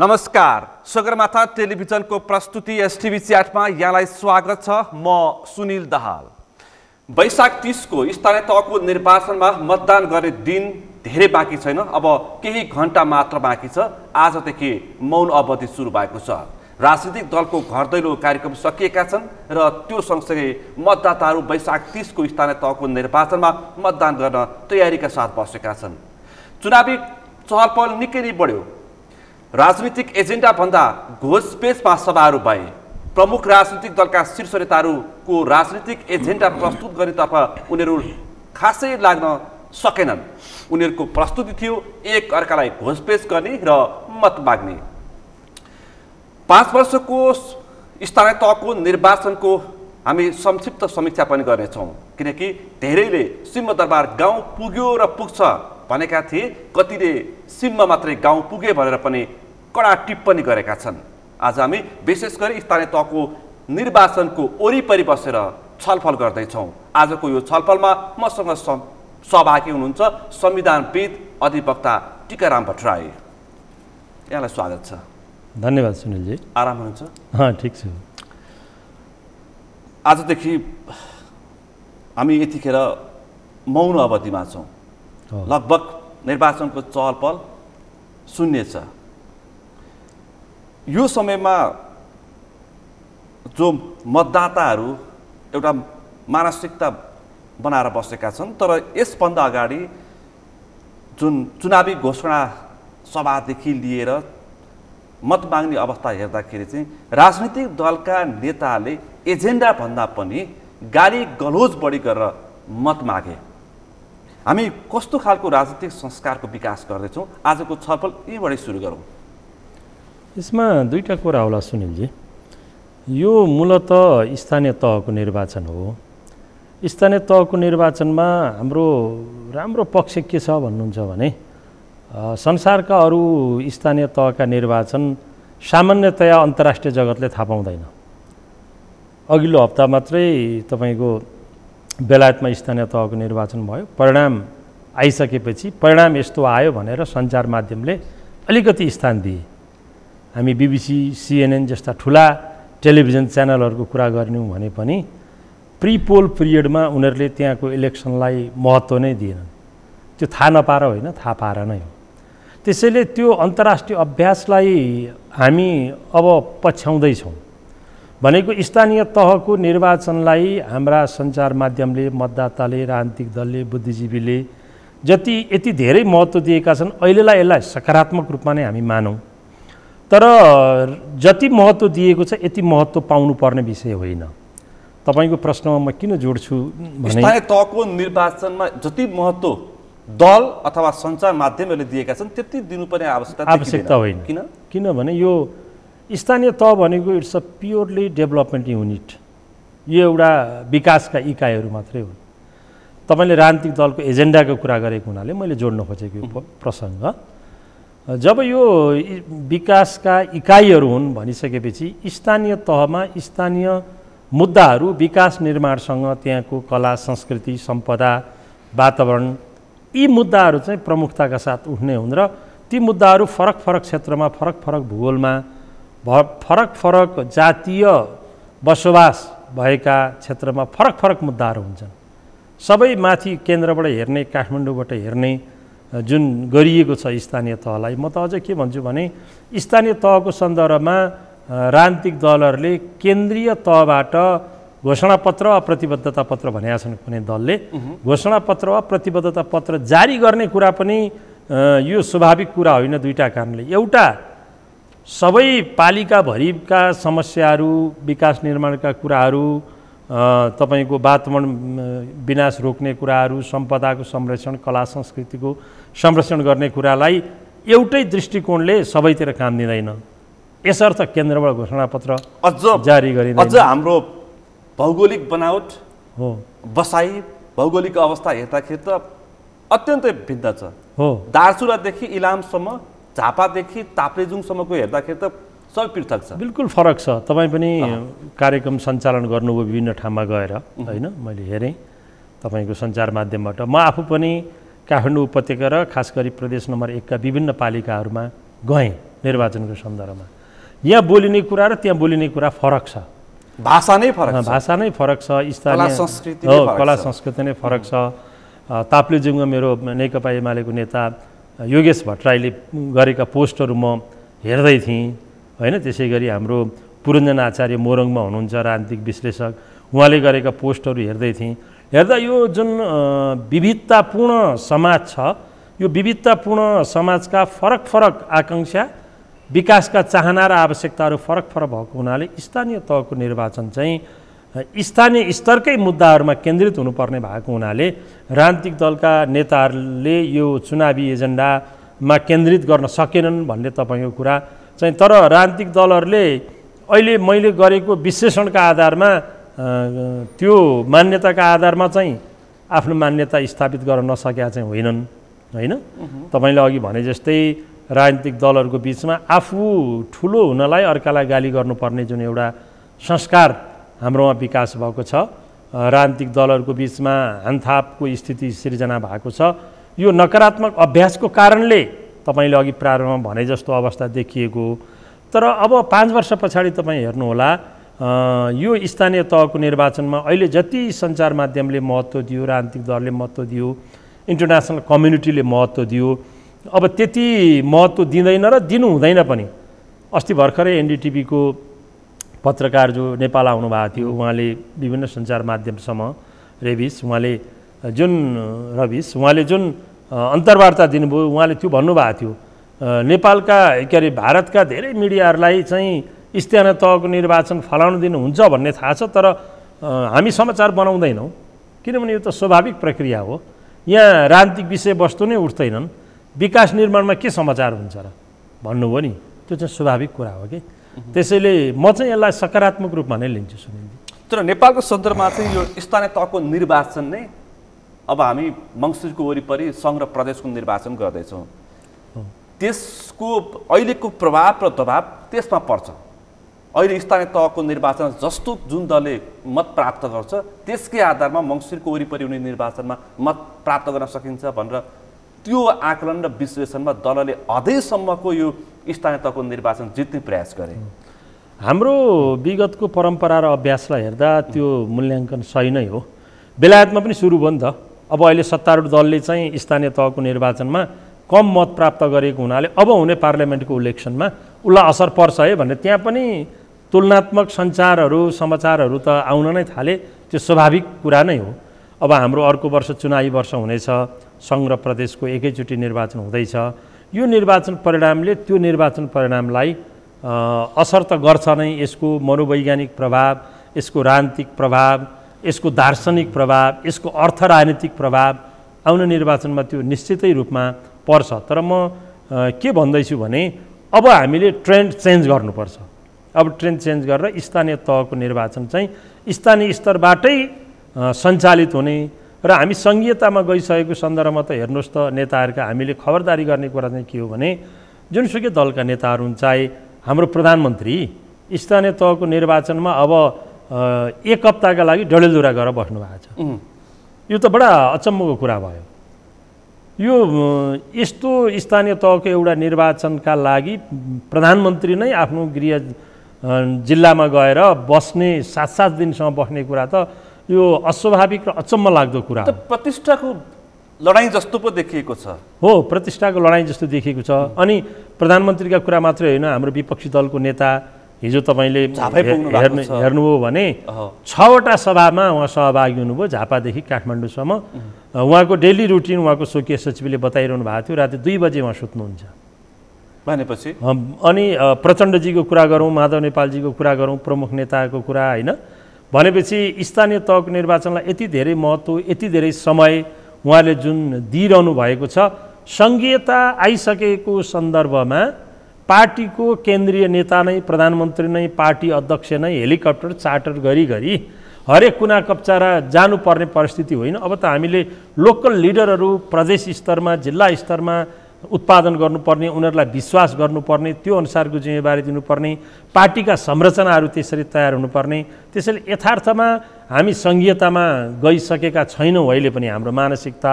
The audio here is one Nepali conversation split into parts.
नमस्कार, सगरमाथा टेलिभिजनको प्रस्तुति एसटिभी च्याटमा यहाँलाई स्वागत छ। म सुनिल दाहाल। वैशाख 30 को स्थानीय तहको निर्वाचनमा मतदान गर्ने दिन धेरै बाँकी छैन, अब केही घण्टा मात्र बाँकी छ। आजदेखि मौन अवधि सुरु भएको छ। राजनीतिक दलको घर दैलो कार्यक्रम सकिएका छन् र त्यो सँगसँगै मतदाताहरू वैशाख 30 को स्थानीय तहको निर्वाचनमा मतदान गर्न तयारीका साथ बसेका छन्। चुनावी चहलपहल निकै नै बढ्यो। राजनीतिक एजेन्डा भन्दा घोषपेचमा सभाहरू भए। प्रमुख राजनीतिक दलका शीर्ष नेताहरूको राजनीतिक एजेन्डा प्रस्तुत गर्नेतर्फ उनीहरू खासै लाग्न सकेनन्। उनीहरूको प्रस्तुति थियो एक अर्कालाई घोषपेच गर्ने र मत माग्ने। 5 वर्षको स्थानीय तहको निर्वाचनको हामी संक्षिप्त समीक्षा पनि गर्नेछौँ, किनकि धेरैले सिंहदरबार गाउँ पुग्यो र पुग्छ भनेका थिए, कतिले सिम्म मात्रै गाउँ पुगे भनेर पनि कडा टिप्पणी गरेका छन्। आज हामी विशेष गरी स्थानीय तहको निर्वाचनको वरिपरि बसेर छलफल गर्दैछौँ। आजको यो छलफलमा मसँग सहभागी हुनुहुन्छ संविधानविद अधिवक्ता टीकाराम भट्टराई। यहाँलाई स्वागत छ। धन्यवाद सुनिलजी। आराम हुनुहुन्छ? हाँ, ठिक छु। आजदेखि हामी यतिखेर मौन अवधिमा छौँ। लगभग निर्वाचनको चहलपहल शून्य छ। यो समयमा जो मतदाताहरू एउटा मानसिकता बनाएर बसेका छन्, तर यसभन्दा अगाडि जुन चुनावी घोषणा सभादेखि लिएर मत माग्ने अवस्था हेर्दाखेरि चाहिँ राजनीतिक दलका नेताले एजेन्डा भन्दा पनि गाली गलोज बढी गरेर मत मागे। हामी कस्तो खालको राजनीतिक संस्कारको विकास गर्दैछौँ? आजको छलफल यहीँबाटै सुरु गरौँ। यसमा दुईटा कुरा होला सुनिलजी। यो मूलतः स्थानीय तहको निर्वाचन हो। स्थानीय तहको निर्वाचनमा हाम्रो राम्रो पक्ष के छ भन्नुहुन्छ भने संसारका अरू स्थानीय तहका निर्वाचन सामान्यतया अन्तर्राष्ट्रिय जगतले थाहा पाउँदैन। अघिल्लो हप्ता मात्रै तपाईँको बेलायतमा स्थानीय तहको निर्वाचन भयो। परिणाम आइसकेपछि परिणाम यस्तो आयो भनेर सञ्चार माध्यमले अलिकति स्थान दिए। हामी BBC, CNN जस्ता ठुला टेलिभिजन च्यानलहरूको कुरा गर्यौँ भने पनि प्री पोल पिरियडमा उनीहरूले त्यहाँको इलेक्सनलाई महत्त्व नै दिएनन्। त्यो थाहा नपाएर होइन, थाहा पाएर नै हो। त्यसैले त्यो अन्तर्राष्ट्रिय अभ्यासलाई हामी अब पछ्याउँदैछौँ। भनेको स्थानीय तहको निर्वाचनलाई हाम्रा सञ्चार माध्यमले, मतदाताले, राजनीतिक दलले, बुद्धिजीवीले यति धेरै महत्त्व दिएका छन्। अहिलेलाई यसलाई सकारात्मक रूपमा नै हामी मानौँ, तर जति महत्त्व दिएको छ यति महत्त्व पाउनुपर्ने विषय होइन। तपाईँको प्रश्नमा म किन जोड्छु भने स्थानीय तहको निर्वाचनमा जति महत्त्व दल अथवा सञ्चार माध्यमहरूले दिएका छन् त्यति दिनुपर्ने आवश्यकता होइन। किनभने यो स्थानीय तह भनेको it's a purely development unit. यो एउटा विकासका इकाइहरू मात्रै हुन्। तपाईँले राजनीतिक दलको एजेन्डाको कुरा गरेको हुनाले मैले जोड्न खोजेको यो प्रसङ्ग। जब यो विकासका इकाइहरू हुन् भनिसकेपछि स्थानीय तहमा स्थानीय मुद्दाहरू विकास निर्माणसँग, त्यहाँको कला, संस्कृति, सम्पदा, वातावरण, यी मुद्दाहरू चाहिँ प्रमुखताका साथ उठ्ने हुन् र ती मुद्दाहरू फरक फरक क्षेत्रमा, फरक फरक भूगोलमा, फरक फरक जातीय बसोबास भएका क्षेत्रमा फरक फरक मुद्दाहरू हुन्छन्। सबै माथि केन्द्रबाट हेर्ने, काठमाडौँबाट हेर्ने जुन गरिएको छ स्थानीय तहलाई, म त अझ के भन्छु भने स्थानीय तहको सन्दर्भमा राजनीतिक दलहरूले केन्द्रीय तहबाट घोषणापत्र वा प्रतिबद्धता पत्र भनेका छन् कुनै दलले। घोषणापत्र वा प्रतिबद्धता पत्र जारी गर्ने कुरा पनि यो स्वाभाविक कुरा होइन। दुईटा कारणले। एउटा, सबै पालिकाभरिका समस्याहरू, विकास निर्माणका कुराहरू, तपाईँको वातावरण विनाश रोक्ने कुराहरू, सम्पदाको संरक्षण, कला संस्कृतिको संरक्षण गर्ने कुरालाई एउटै दृष्टिकोणले सबैतिर काम दिँदैन। यसर्थ केन्द्रबाट घोषणापत्र जारी गरिँदैन। अझ हाम्रो भौगोलिक बनावट हो, बसाई, भौगोलिक अवस्था हेर्दाखेरि त अत्यन्तै भिन्न छ। हो, दार्चुलादेखि इलामसम्म, झापादेखि ताप्लेजुङसम्मको हेर्दाखेरि त सबै पृथक छ। बिल्कुल फरक छ। तपाईँ पनि कार्यक्रम सञ्चालन गर्नुभयो विभिन्न ठाउँमा गएर, होइन? मैले हेरेँ तपाईँको सञ्चार माध्यमबाट। म आफू पनि काठमाडौँ उपत्यका र खास गरी प्रदेश नम्बर 1 का विभिन्न पालिकाहरूमा गएँ। निर्वाचनको सन्दर्भमा। यहाँ बोलिने कुरा र त्यहाँ बोलिने कुरा फरक छ, भाषा नै फरक छ, भाषा नै फरक छ, कला संस्कृति कला संस्कृति नै फरक छ। ताप्लेजुङमा मेरो नेकपा एमालेको नेता योगेश भट्टराईले गरेका पोस्टहरू म हेर्दै थिएँ होइन। त्यसै गरी हाम्रो पुरञ्जन आचार्य मोरङमा हुनुहुन्छ राजनीतिक विश्लेषक, उहाँले गरेका पोस्टहरू हेर्दै थिएँ। हेर्दा यो जुन विविधतापूर्ण समाज छ, यो विविधतापूर्ण समाजका फरक फरक आकाङ्क्षा, विकासका चाहना र आवश्यकताहरू फरक फरक भएको हुनाले स्थानीय तहको निर्वाचन चाहिँ स्थानीय स्तरकै मुद्दाहरूमा केन्द्रित हुनुपर्ने भएको हुनाले राजनीतिक दलका नेताहरूले यो चुनावी एजेन्डामा केन्द्रित गर्न सकेनन् भन्ने तपाईँको कुरा चाहिँ। तर राजनीतिक दलहरूले अहिले मैले गरेको विश्लेषणका आधारमा त्यो मान्यताका आधारमा चाहिँ आफ्नो मान्यता स्थापित गर्न नसकेका चाहिँ होइनन् होइन। तपाईँले अघि भने जस्तै राजनीतिक दलहरूको बिचमा आफू ठुलो हुनलाई अर्कालाई गाली गर्नुपर्ने जुन एउटा संस्कार हाम्रोमा विकास भएको छ, राजनीतिक दलहरूको बिचमा हानथापको स्थिति सिर्जना भएको छ, यो नकारात्मक अभ्यासको कारणले तपाईँले अघि प्रारम्भमा भने जस्तो अवस्था देखिएको। तर अब 5 वर्ष पछाडि तपाईँ हेर्नुहोला, यो स्थानीय तहको निर्वाचनमा अहिले जति सञ्चार माध्यमले महत्त्व दियो, राजनीतिक दलले महत्त्व दियो, इन्टरनेसनल कम्युनिटीले महत्त्व दियो, अब त्यति महत्त्व दिँदैन र दिनु हुँदैन पनि। अस्ति भर्खरै एनडीटिभीको पत्रकार जो नेपाल आउनुभएको थियो, उहाँले विभिन्न सञ्चार माध्यमसम्म उहाँले जुन अन्तर्वार्ता दिनुभयो, उहाँले त्यो भन्नुभएको थियो नेपालका के अरे भारतका धेरै मिडियाहरूलाई चाहिँ स्थानीय तहको निर्वाचन फलाउन दिनुहुन्छ भन्ने थाहा छ, तर हामी समाचार बनाउँदैनौँ किनभने यो त स्वाभाविक प्रक्रिया हो। यहाँ राजनीतिक विषयवस्तु नै उठ्दैनन्, विकास निर्माणमा के समाचार हुन्छ र भन्नुभयो नि, त्यो चाहिँ स्वाभाविक कुरा हो कि। त्यसैले म चाहिँ यसलाई सकारात्मक रूपमा नै लिन्छु सुनिलजी। तर नेपालको सन्दर्भमा चाहिँ यो स्थानीय तहको निर्वाचन नै अब हामी मङ्सिरको वरिपरि सङ्घ र प्रदेशको निर्वाचन गर्दैछौँ, त्यसको अहिलेको प्रभाव र दबाब त्यसमा पर्छ। अहिले स्थानीय तहको निर्वाचन जस्तो जुन दलले मत प्राप्त गर्छ त्यसकै आधारमा मङ्सिरको वरिपरि हुने निर्वाचनमा मत प्राप्त गर्न सकिन्छ भनेर त्यो आकलन र विश्लेषणमा दलले अझैसम्मको यो स्थानीय तहको निर्वाचन जित्ने प्रयास गरे। हाम्रो विगतको परम्परा र अभ्यासलाई हेर्दा त्यो मूल्याङ्कन सही नै हो। बेलायतमा पनि सुरु भयो नि त। अब अहिले सत्तारूढ दलले चाहिँ स्थानीय तहको निर्वाचनमा कम मत प्राप्त गरेको हुनाले अब हुने पार्लियामेन्टको इलेक्सनमा उसलाई असर पर्छ है भन्ने त्यहाँ पनि तुलनात्मक समाचारहरू त आउन नै थाले। त्यो स्वाभाविक कुरा नै हो। अब हाम्रो अर्को वर्ष चुनावी वर्ष हुनेछ, सङ्घ र प्रदेशको एकैचोटि निर्वाचन हुँदैछ। यो निर्वाचन परिणामले त्यो निर्वाचन परिणामलाई असर त गर्छ नै। यसको मनोवैज्ञानिक प्रभाव, यसको राजनीतिक प्रभाव, यसको दार्शनिक प्रभाव, यसको अर्थ राजनीतिक प्रभाव आउने निर्वाचनमा त्यो निश्चितै रूपमा पर्छ। तर म के भन्दैछु भने अब हामीले ट्रेन्ड चेन्ज गर्नुपर्छ। अब ट्रेन्ड चेन्ज गरेर स्थानीय तहको निर्वाचन चाहिँ स्थानीय स्तरबाटै सञ्चालित हुने र हामी सङ्घीयतामा गइसकेको सन्दर्भमा त हेर्नुहोस् त नेताहरूका हामीले खबरदारी गर्ने कुरा चाहिँ के हो भने जुनसुकै दलका नेताहरू हुन्छ, चाहे हाम्रो प्रधानमन्त्री स्थानीय तहको निर्वाचनमा अब 1 हप्ताका लागि डडेलधुरा गरेर बस्नु भएको छ। यो त बडा अचम्मको कुरा भयो। यो यस्तो स्थानीय तहको एउटा निर्वाचनका लागि प्रधानमन्त्री नै आफ्नो गृह जिल्लामा गएर बस्ने 7-7 दिनसम्म बस्ने कुरा त यो अस्वाभाविक र अचम्म लाग्दो कुरा हो। प्रतिष्ठाको लडाइँ जस्तो पो देखिएको छ। हो, प्रतिष्ठाको लडाइँ जस्तो देखिएको छ। अनि प्रधानमन्त्रीका कुरा मात्रै होइन, हाम्रो विपक्षी दलको नेता हिजो तपाईँले हेर्नुभयो भने 6वटा सभामा उहाँ सहभागी हुनुभयो, झापादेखि काठमाडौँसम्म। उहाँको डेली रुटिन उहाँको स्वकीय सचिवले बताइरहनु भएको थियो, राति 2 बजे उहाँ सुत्नुहुन्छ भनेपछि। अनि प्रचण्डजीको कुरा गरौँ, माधव नेपालजीको कुरा गरौँ, प्रमुख नेताको कुरा होइन भनेपछि स्थानीय तहको निर्वाचनलाई यति धेरै महत्त्व, यति धेरै समय उहाँले जुन दिइरहनु भएको छ, सङ्घीयता आइसकेको सन्दर्भमा पार्टीको केन्द्रीय नेता नै, प्रधानमन्त्री नै, पार्टी अध्यक्ष नै हेलिकप्टर चार्टर गरी हरेक कुना कप्चारा जानुपर्ने परिस्थिति होइन। अब त हामीले लोकल लिडरहरू प्रदेश स्तरमा, जिल्ला स्तरमा उत्पादन गर्नुपर्ने, उनीहरूलाई विश्वास गर्नुपर्ने, त्यो अनुसारको जिम्मेवारी दिनुपर्ने, पार्टीका संरचनाहरू त्यसरी तयार हुनुपर्ने। त्यसैले यथार्थमा हामी सङ्घीयतामा गइसकेका छैनौँ अहिले पनि। हाम्रो मानसिकता,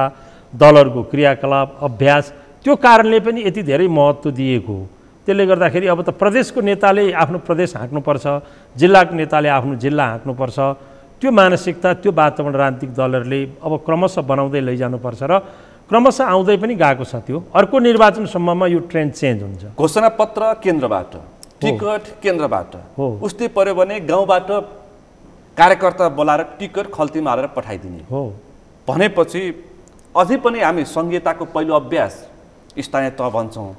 दलहरूको क्रियाकलाप, अभ्यास त्यो कारणले पनि यति धेरै महत्त्व दिएको हो। त्यसले गर्दाखेरि अब त प्रदेशको नेताले आफ्नो प्रदेश हाँक्नुपर्छ, जिल्लाको नेताले आफ्नो जिल्ला हाँक्नुपर्छ। त्यो मानसिकता, त्यो वातावरण राजनीतिक दलहरूले अब क्रमशः बनाउँदै लैजानुपर्छ र क्रमशः आउँदै पनि गएको छ। त्यो अर्को निर्वाचनसम्ममा यो ट्रेन्ड चेन्ज हुन्छ। घोषणापत्र केन्द्रबाट, टिकट केन्द्रबाट, उस्तै पर्यो भने गाउँबाट कार्यकर्ता बोलाएर टिकट खल्तीमा हालेर पठाइदिने हो भनेपछि अझै पनि हामी संहिताको पहिलो अभ्यास स्थानीय तह भन्छौँ।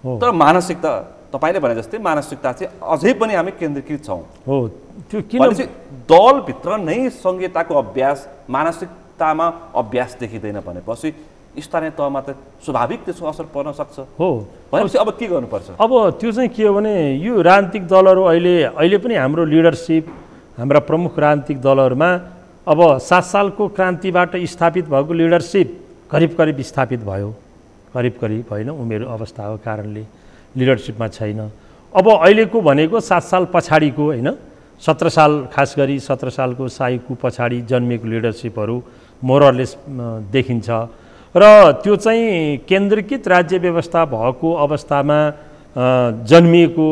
तर मानसिकता तपाईँले भने जस्तै मानसिकता चाहिँ अझै पनि हामी केन्द्रीकृत छौँ। हो त्यो किन दलभित्र नै संहिताको अभ्यास, मानसिकतामा अभ्यास देखिँदैन भनेपछि स्थानीय तहमा त स्वाभाविक त्यसको असर पर्न सक्छ। हो भनेपछि अब के गर्नुपर्छ? अब त्यो चाहिँ के हो भने यो राजनीतिक दलहरू अहिले पनि हाम्रो लिडरसिप, हाम्रा प्रमुख राजनीतिक दलहरूमा अब 7 सालको क्रान्तिबाट स्थापित भएको लिडरसिप करिब स्थापित भयो, करिब होइन, उमेर अवस्थाको कारणले लिडरसिपमा छैन। अब अहिलेको भनेको 7 साल पछाडिको होइन, 17 साल, खास गरी 17 सालको साईको पछाडि जन्मिएको लिडरसिपहरू मोरलेस देखिन्छ र त्यो चाहिँ केन्द्रीकृत राज्य व्यवस्था भएको अवस्थामा जन्मिएको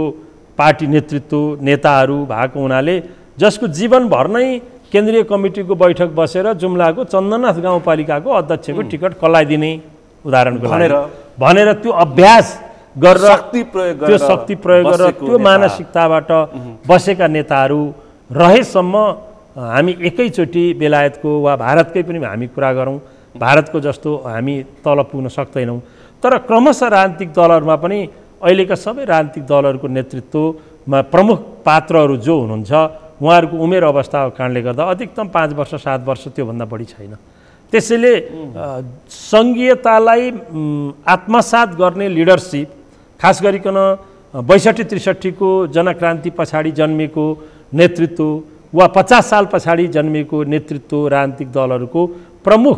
पार्टी नेतृत्व नेताहरू भएको हुनाले जसको जीवनभर नै केन्द्रीय कमिटीको बैठक बसेर जुम्लाको चन्दननाथ गाउँपालिकाको अध्यक्षको टिकट कसलाई दिने उदाहरणको भनेर त्यो अभ्यास गरेर त्यो शक्ति प्रयोग गरेर त्यो मानसिकताबाट बसेका नेताहरू रहेसम्म हामी एकैचोटि बेलायतको वा भारतकै पनि हामी कुरा गरौँ, भारतको जस्तो हामी तल पुग्न सक्दैनौँ। तर क्रमशः राजनीतिक दलहरूमा पनि अहिलेका सबै राजनीतिक दलहरूको नेतृत्वमा प्रमुख पात्रहरू जो हुनुहुन्छ उहाँहरूको उमेर अवस्थाको कारणले गर्दा अधिकतम 5 वर्ष 7 वर्ष त्योभन्दा बढी छैन। त्यसैले सङ्घीयतालाई आत्मसात गर्ने लिडरसिप, खास गरिकन 62-63 को जनक्रान्ति पछाडि जन्मेको नेतृत्व वा 50 साल पछाडि जन्मेको नेतृत्व राजनीतिक दलहरूको प्रमुख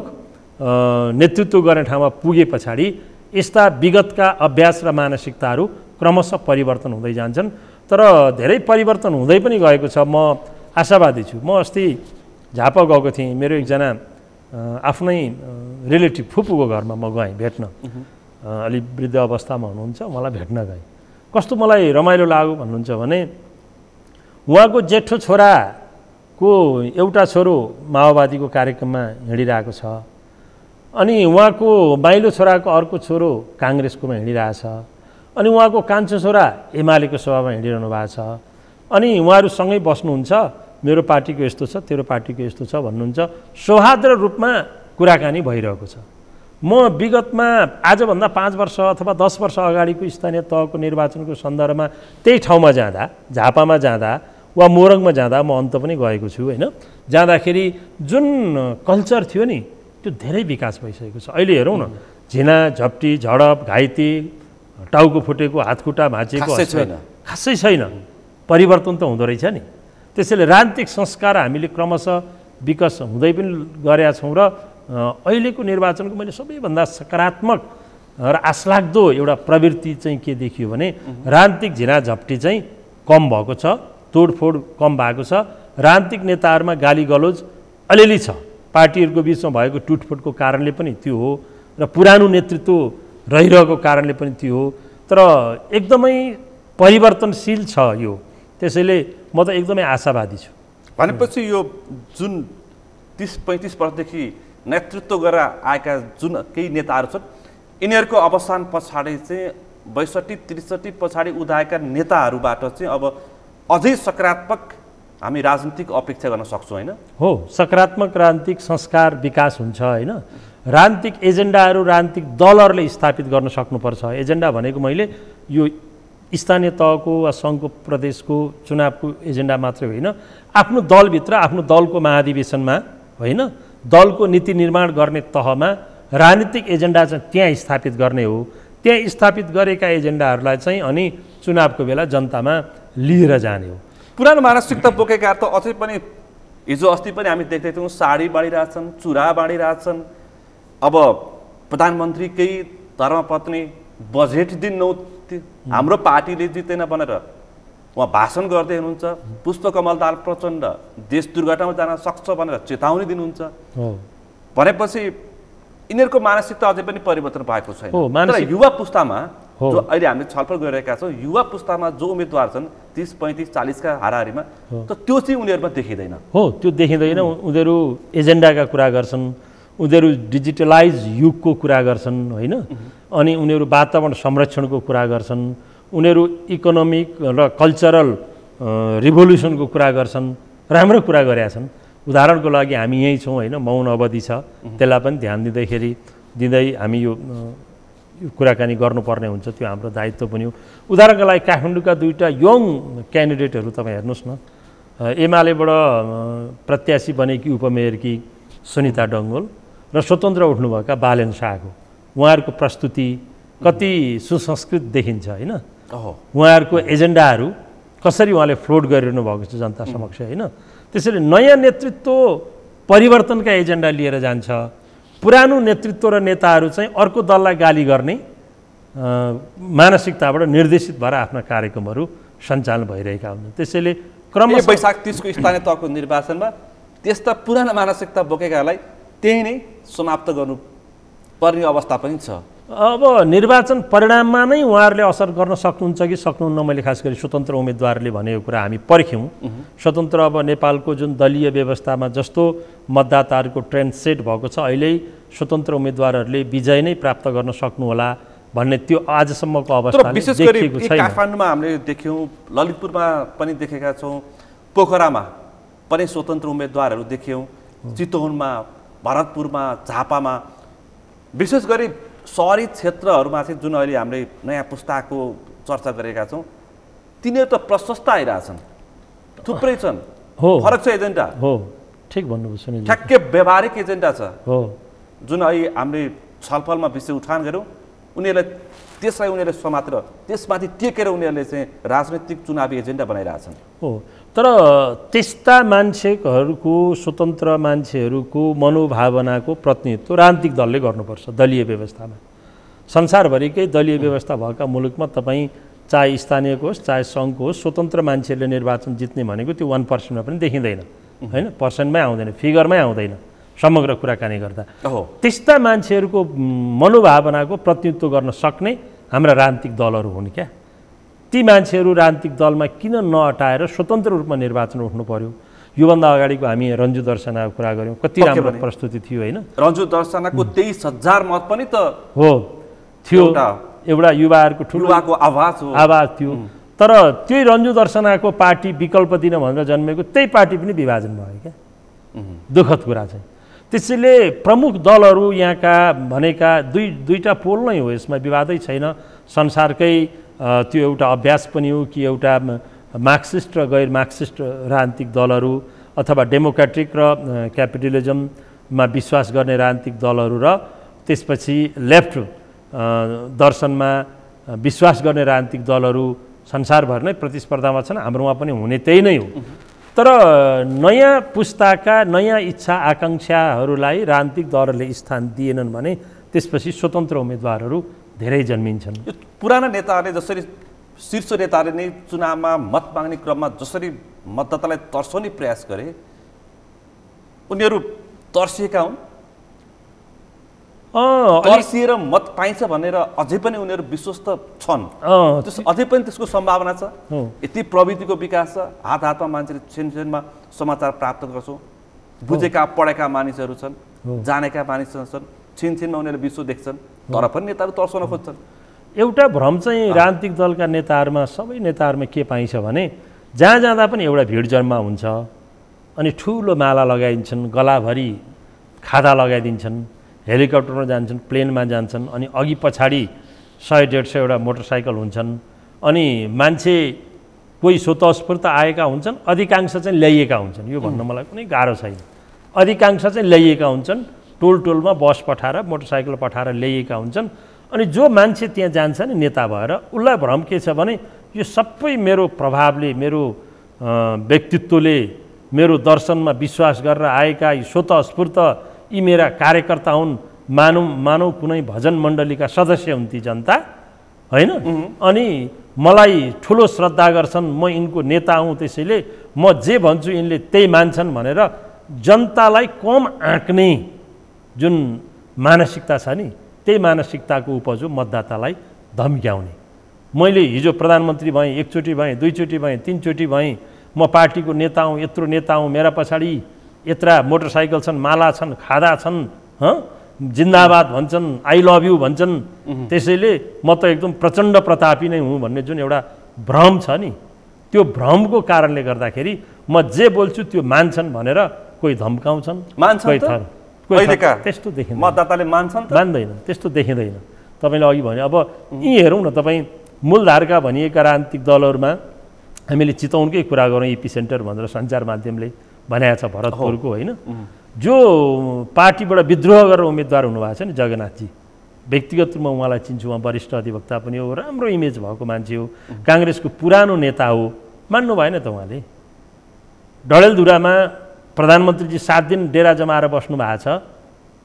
नेतृत्व गर्ने ठाउँमा पुगे पछाडि यस्ता विगतका अभ्यास र मानसिकताहरू क्रमशः परिवर्तन हुँदै जान्छन्। तर धेरै परिवर्तन हुँदै पनि गएको छ। म आशावादी छु। म अस्ति झापा गएको थिएँ, मेरो एकजना आफ्नै रिलेटिभ फुपूको घरमा म गएँ भेट्न। अलि वृद्ध अवस्थामा हुनुहुन्छ, मलाई भेट्न गएँ। कस्तो मलाई रमाइलो लाग्यो भन्नुहुन्छ भने उहाँको जेठो छोराको एउटा छोरो माओवादीको कार्यक्रममा हिँडिरहेको छ, अनि उहाँको माइलो छोराको अर्को छोरो काङ्ग्रेसकोमा हिँडिरहेछ, अनि उहाँको कान्छो छोरा एमालेको सभामा हिँडिरहनु भएको छ, अनि उहाँहरू सँगै बस्नुहुन्छ, मेरो पार्टीको यस्तो छ, तेरो पार्टीको यस्तो छ भन्नुहुन्छ। सौहार्द रूपमा कुराकानी भइरहेको छ। म विगतमा आजभन्दा 5 वर्ष अथवा 10 वर्ष अगाडिको स्थानीय तहको निर्वाचनको सन्दर्भमा त्यही ठाउँमा जाँदा, झापामा जाँदा वा मोरङमा जाँदा म अन्त पनि गएको छु होइन, जाँदाखेरि जुन कल्चर थियो नि त्यो धेरै विकास भइसकेको छ। अहिले हेरौँ न, झिना झप्टी झडप घाइते टाउको फुटेको हातखुट्टा भाँचिएको खासै छैन। परिवर्तन त हुँदो रहेछ नि। त्यसैले राजनीतिक संस्कार हामीले क्रमशः विकास हुँदै पनि गरेका छौँ र अहिलेको निर्वाचनको मैले सबैभन्दा सकारात्मक र आशलाग्दो एउटा प्रवृत्ति चाहिँ के देखियो भने राजनीतिक झिना झप्टी चाहिँ कम भएको छ, तोडफोड कम भएको छ, राजनीतिक नेताहरूमा गाली गलोज अलिअलि छ, पार्टीहरूको बिचमा भएको टुटफुटको कारणले पनि त्यो हो र पुरानो नेतृत्व रहिरहेको कारणले पनि त्यो हो। तर एकदमै परिवर्तनशील छ यो। त्यसैले म त एकदमै आशावादी छु। भनेपछि यो जुन 30-35 वर्षदेखि नेतृत्व गरेर आएका जुन केही नेताहरू छन्, यिनीहरूको अवसान पछाडि चाहिँ 62-63 पछाडि उदाएका नेताहरूबाट चाहिँ अब अझै सकारात्मक हामी राजनीतिक अपेक्षा गर्न सक्छौँ होइन? हो, सकारात्मक राजनीतिक संस्कार विकास हुन्छ होइन। राजनीतिक एजेन्डाहरू राजनीतिक दलहरूले स्थापित गर्न सक्नुपर्छ। एजेन्डा भनेको मैले यो स्थानीय तहको वा सङ्घको प्रदेशको चुनावको एजेन्डा मात्रै होइन, आफ्नो दलभित्र आफ्नो दलको महाधिवेशनमा होइन, दलको नीति निर्माण गर्ने तहमा राजनीतिक एजेन्डा चाहिँ त्यहाँ स्थापित गर्ने हो। त्यहाँ स्थापित गरेका एजेन्डाहरूलाई चाहिँ अनि चुनावको बेला जनतामा लिएर जाने हो। पुरानो मानसिकता बोकेका त अझै पनि हिजो अस्ति पनि हामी देख्दै थियौँ, साडी बाँडिरहेछन्, चुरा बाँडिरहेछन्। अब प्रधानमन्त्रीकै धर्मपत्नी बजेट दिन्नौ, हाम्रो पार्टीले जितेन भनेर उहाँ भाषण गर्दै हुनुहुन्छ। पुष्पकमल दाहाल प्रचण्ड देश दुर्घटनामा जान सक्छ भनेर चेतावनी दिनुहुन्छ। भनेपछि यिनीहरूको मानसिकता अझै पनि परिवर्तन भएको छैन। तर युवा पुस्तामा जो अहिले हामीले छलफल गरिरहेका छौँ युवा पुस्तामा जो उम्मेदवार छन् 30, 35, 40 का हाराहारीमा त त्यो चाहिँ उनीहरूमा देखिँदैन हो त्यो देखिँदैन उनीहरू एजेन्डाका कुरा गर्छन् उनीहरू डिजिटलाइज युगको कुरा गर्छन् होइन अनि उनीहरू वातावरण संरक्षणको कुरा गर्छन् उनीहरू इकोनोमिक र कल्चरल रिभोल्युसनको कुरा गर्छन् राम्रो कुरा गरेका छन् उदाहरणको लागि हामी यहीँ छौँ होइन मौन अवधि छ त्यसलाई पनि ध्यान दिँदै हामी यो कुराकानी गर्नुपर्ने हुन्छ त्यो हाम्रो दायित्व पनि हो उदाहरणको लागि काठमाडौँका दुईटा यङ क्यान्डिडेटहरू तपाईँ हेर्नुहोस् न एमालेबाट प्रत्याशी बनेकी उपमेयरकी सुनिता डङ्गोल र स्वतन्त्र उठ्नुभएका बालेन शाहको उहाँहरूको प्रस्तुति कति सुसंस्कृत देखिन्छ होइन उहाँहरूको एजेन्डाहरू कसरी उहाँले फ्लोट गरिरहनु भएको छ जनता समक्ष होइन त्यसैले नयाँ नेतृत्व परिवर्तनका एजेन्डा लिएर जान्छ पुरानो नेतृत्व र नेताहरू चाहिँ अर्को दललाई गाली गर्ने मानसिकताबाट निर्देशित भएर आफ्ना कार्यक्रमहरू सञ्चालन भइरहेका हुन्छन् त्यसैले क्रमशः वैशाख 30 को स्थानीय तहको निर्वाचनमा त्यस्ता पुराना मानसिकता बोकेकालाई त्यही नै समाप्त गर्नुपर्ने अवस्था पनि छ अब निर्वाचन परिणाममा नै उहाँहरूले असर गर्न सक्नुहुन्छ कि सक्नुहुन्न मैले खास गरी स्वतन्त्र उम्मेदवारले भनेको कुरा हामी पर्ख्यौँ स्वतन्त्र अब नेपालको जुन दलीय व्यवस्थामा जस्तो मतदाताहरूको ट्रेन्ड सेट भएको छ अहिले स्वतन्त्र उम्मेदवारहरूले विजय नै प्राप्त गर्न सक्नुहोला भन्ने त्यो आजसम्मको अवस्था विशेष गरी काठमाडौँमा हामीले देख्यौँ ललितपुरमा पनि देखेका छौँ पोखरामा पनि स्वतन्त्र उम्मेदवारहरू देख्यौँ चितवनमा भरतपुरमा झापामा विशेष गरी सहरी क्षेत्रहरूमा चाहिँ जुन अहिले हामीले नयाँ पुस्ताको चर्चा गरेका छौँ तिनीहरू त प्रशस्त आइरहेछन् थुप्रै छन् हो फरक छ एजेन्डा हो ठिक भन्नुभयो सुनिल ठ्याक्कै व्यावहारिक एजेन्डा छ हो जुन अहिले हामीले छलफलमा विषय उठान गऱ्यौँ त्यसलाई उनीहरूले समातेर त्यसमाथि टेकेर उनीहरूले चाहिँ राजनैतिक चुनावी एजेन्डा बनाइरहेछन् हो तर त्यस्ता मान्छेहरूको स्वतन्त्र मान्छेहरूको मनोभावनाको प्रतिनिधित्व राजनीतिक दलले गर्नुपर्छ दलीय व्यवस्थामा संसारभरिकै दलीय व्यवस्था भएका मुलुकमा तपाईँ चाहे स्थानीयको होस् चाहे सङ्घको होस् स्वतन्त्र मान्छेहरूले निर्वाचन जित्ने भनेको त्यो 1%मा पनि देखिँदैन होइन पर्सेन्टमै आउँदैन फिगरमै आउँदैन समग्र कुराकानी गर्दा त्यस्ता मान्छेहरूको मनोभावनाको प्रतिनिधित्व गर्न सक्ने हाम्रा राजनीतिक दलहरू हुन् क्या ती मान्छेहरू राजनीतिक दलमा किन नअटाएर स्वतन्त्र रूपमा निर्वाचन उठ्नु पर्यो योभन्दा अगाडिको हामी रन्जु दर्शनाको कुरा गऱ्यौँ कति राम्रो प्रस्तुति थियो होइन रन्जु दर्शनाको 23,000 मत पनि त हो थियो एउटा युवाहरूको ठुलो आवाज थियो तर त्यही रन्जु दर्शनाको पार्टी विकल्प दिन भनेर जन्मेको त्यही पार्टी पनि विभाजन भयो क्या दुःखद कुरा चाहिँ त्यसैले प्रमुख दलहरू यहाँका भनेका दुईटा पोल नै हो यसमा विवादै छैन संसारकै त्यो एउटा अभ्यास पनि हो कि एउटा मार्क्सिस्ट र गैर मार्क्सिस्ट राजनीतिक दलहरू अथवा डेमोक्रेटिक र क्यापिटलिजममा विश्वास गर्ने राजनीतिक दलहरू र त्यसपछि लेफ्ट दर्शनमा विश्वास गर्ने राजनीतिक दलहरू संसारभर नै प्रतिस्पर्धामा छन् हाम्रोमा पनि हुने त्यही नै हो तर नयाँ पुस्ताका नयाँ इच्छा आकाङ्क्षाहरूलाई राजनीतिक दलहरूले स्थान दिएनन् भने त्यसपछि स्वतन्त्र उम्मेदवारहरू धेरै जन्मिन्छन् पुराना नेताहरूले जसरी शीर्ष नेताहरूले नै चुनावमा मत माग्ने क्रममा जसरी मतदातालाई तर्साउने प्रयास गरे उनीहरू तर्सिएका हुन् तर्सिएर मत पाइन्छ भनेर अझै पनि उनीहरू विश्वस्त छन् अझै पनि त्यसको सम्भावना छ यति प्रविधिको विकास छ हात हातमा मान्छेले छेनछेनमा समाचार प्राप्त गर्छौँ बुझेका पढेका मानिसहरू छन् जानेका मानिसहरू छन् छिनछिनमा उनीहरूले विश्व देख्छन् तर पनि नेताहरू तर्साउन खोज्छन् एउटा भ्रम चाहिँ राजनीतिक दलका नेताहरूमा सबै नेताहरूमा के पाइन्छ भने जहाँ जाँदा पनि एउटा भिड जम्मा हुन्छ अनि ठुलो माला लगाइदिन्छन् गलाभरि खादा लगाइदिन्छन् हेलिकप्टरमा जान्छन् प्लेनमा जान्छन् अनि अघि पछाडि 100-150 एउटा मोटरसाइकल हुन्छन् अनि मान्छे कोही स्वतस्फूर्त आएका हुन्छन् अधिकांश चाहिँ ल्याइएका हुन्छन् यो भन्न मलाई कुनै गाह्रो छैन अधिकांश चाहिँ ल्याइएका हुन्छन् टोलमा बस पठाएर मोटरसाइकल पठाएर ल्याइएका हुन्छन् अनि जो मान्छे त्यहाँ जान्छ नि नेता भएर उसलाई भ्रम के छ भने यो सबै मेरो प्रभावले मेरो व्यक्तित्वले मेरो दर्शनमा विश्वास गरेर आएका यी स्वतस्फूर्त यी मेरा कार्यकर्ता हुन् मानौ कुनै भजन मण्डलीका सदस्य हुन् ती जनता होइन अनि मलाई ठुलो श्रद्धा गर्छन् म यिनको नेता हुँ त्यसैले म जे भन्छु यिनले त्यही मान्छन् भनेर जनतालाई कम आँक्ने जुन मानसिकता छ नि त्यही मानसिकताको उपज हो मतदातालाई धम्क्याउने। मैले हिजो प्रधानमन्त्री भएँ, एकचोटि भएँ, दुईचोटि भएँ, तीनचोटि भएँ, म पार्टीको नेता हुँ, यत्रो नेता हुँ, मेरा पछाडि यत्रा मोटरसाइकल छन्, माला छन्, खादा छन्, जिन्दाबाद भन्छन्, आई लभ यु भन्छन्। त्यसैले म त एकदम प्रचण्ड प्रतापी नै हुँ भन्ने जुन एउटा भ्रम छ नि, त्यो भ्रमको कारणले गर्दाखेरि म जे बोल्छु त्यो मान्छन् भनेर कोही धम्काउँछन्, त्यस्तो देखिँदैन। मतदाताले मान्छन् त? मान्दैन, त्यस्तो देखिँदैन। तपाईँले अघि भने अब यी हेरौँ न, तपाईँ मूलधारका भनिएका राजनीतिक दलहरूमा हामीले चितवनकै कुरा गरौँ, इपी सेन्टर भनेर सञ्चार माध्यमले भनेको छ भरतपुरको, होइन, जो पार्टीबाट विद्रोह गरेर उम्मेदवार हुनुभएको छ नि जगन्नाथजी, व्यक्तिगत रूपमा उहाँलाई चिन्छु, उहाँ वरिष्ठ अधिवक्ता पनि हो, राम्रो इमेज भएको मान्छे हो, काङ्ग्रेसको पुरानो नेता हो, मान्नु भएन त उहाँले। डडेलधुरामा प्रधानमन्त्रीजी 7 दिन डेरा जमाएर बस्नु भएको छ,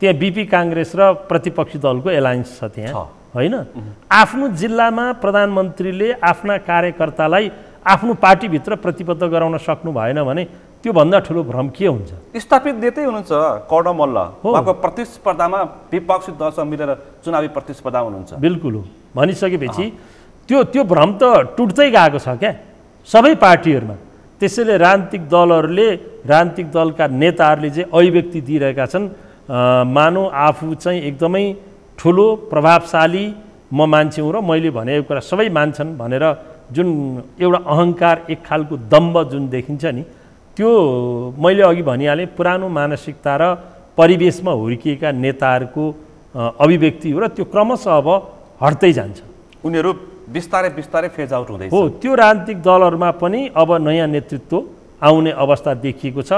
त्यहाँ बिपी काङ्ग्रेस र प्रतिपक्षी दलको एलायन्स छ त्यहाँ, होइन। आफ्नो जिल्लामा प्रधानमन्त्रीले आफ्ना कार्यकर्तालाई आफ्नो पार्टीभित्र प्रतिबद्ध गराउन सक्नु भएन भने त्योभन्दा ठुलो भ्रम के हुन्छ? स्थापित नेतै हुनुहुन्छ कर्ण मल्ल, उहाँको प्रतिस्पर्धामा विपक्षी दलसँग मिलेर चुनावी प्रतिस्पर्धा हुनुहुन्छ। बिल्कुल हो। भनिसकेपछि त्यो भ्रम त टुट्दै गएको छ क्या सबै पार्टीहरूमा। त्यसैले राजनीतिक दलहरूले, राजनीतिक दलका नेताहरूले चाहिँ अभिव्यक्ति दिइरहेका छन्, मानौ आफू चाहिँ एकदमै ठुलो प्रभावशाली म मान्छे हुँ र मैले भनेको कुरा सबै मान्छन् भनेर जुन एउटा अहङ्कार, एक खालको दम्भ जुन देखिन्छ नि, त्यो मैले अघि भनिहालेँ पुरानो मानसिकता र परिवेशमा हुर्किएका नेताहरूको अभिव्यक्ति हो र त्यो क्रमशः अब हट्दै जान्छ। उनीहरू बिस्तारै बिस्तारै फेज आउट हुँदैछ। हो, त्यो राजनीतिक दलहरूमा पनि अब नयाँ नेतृत्व आउने अवस्था देखिएको छ।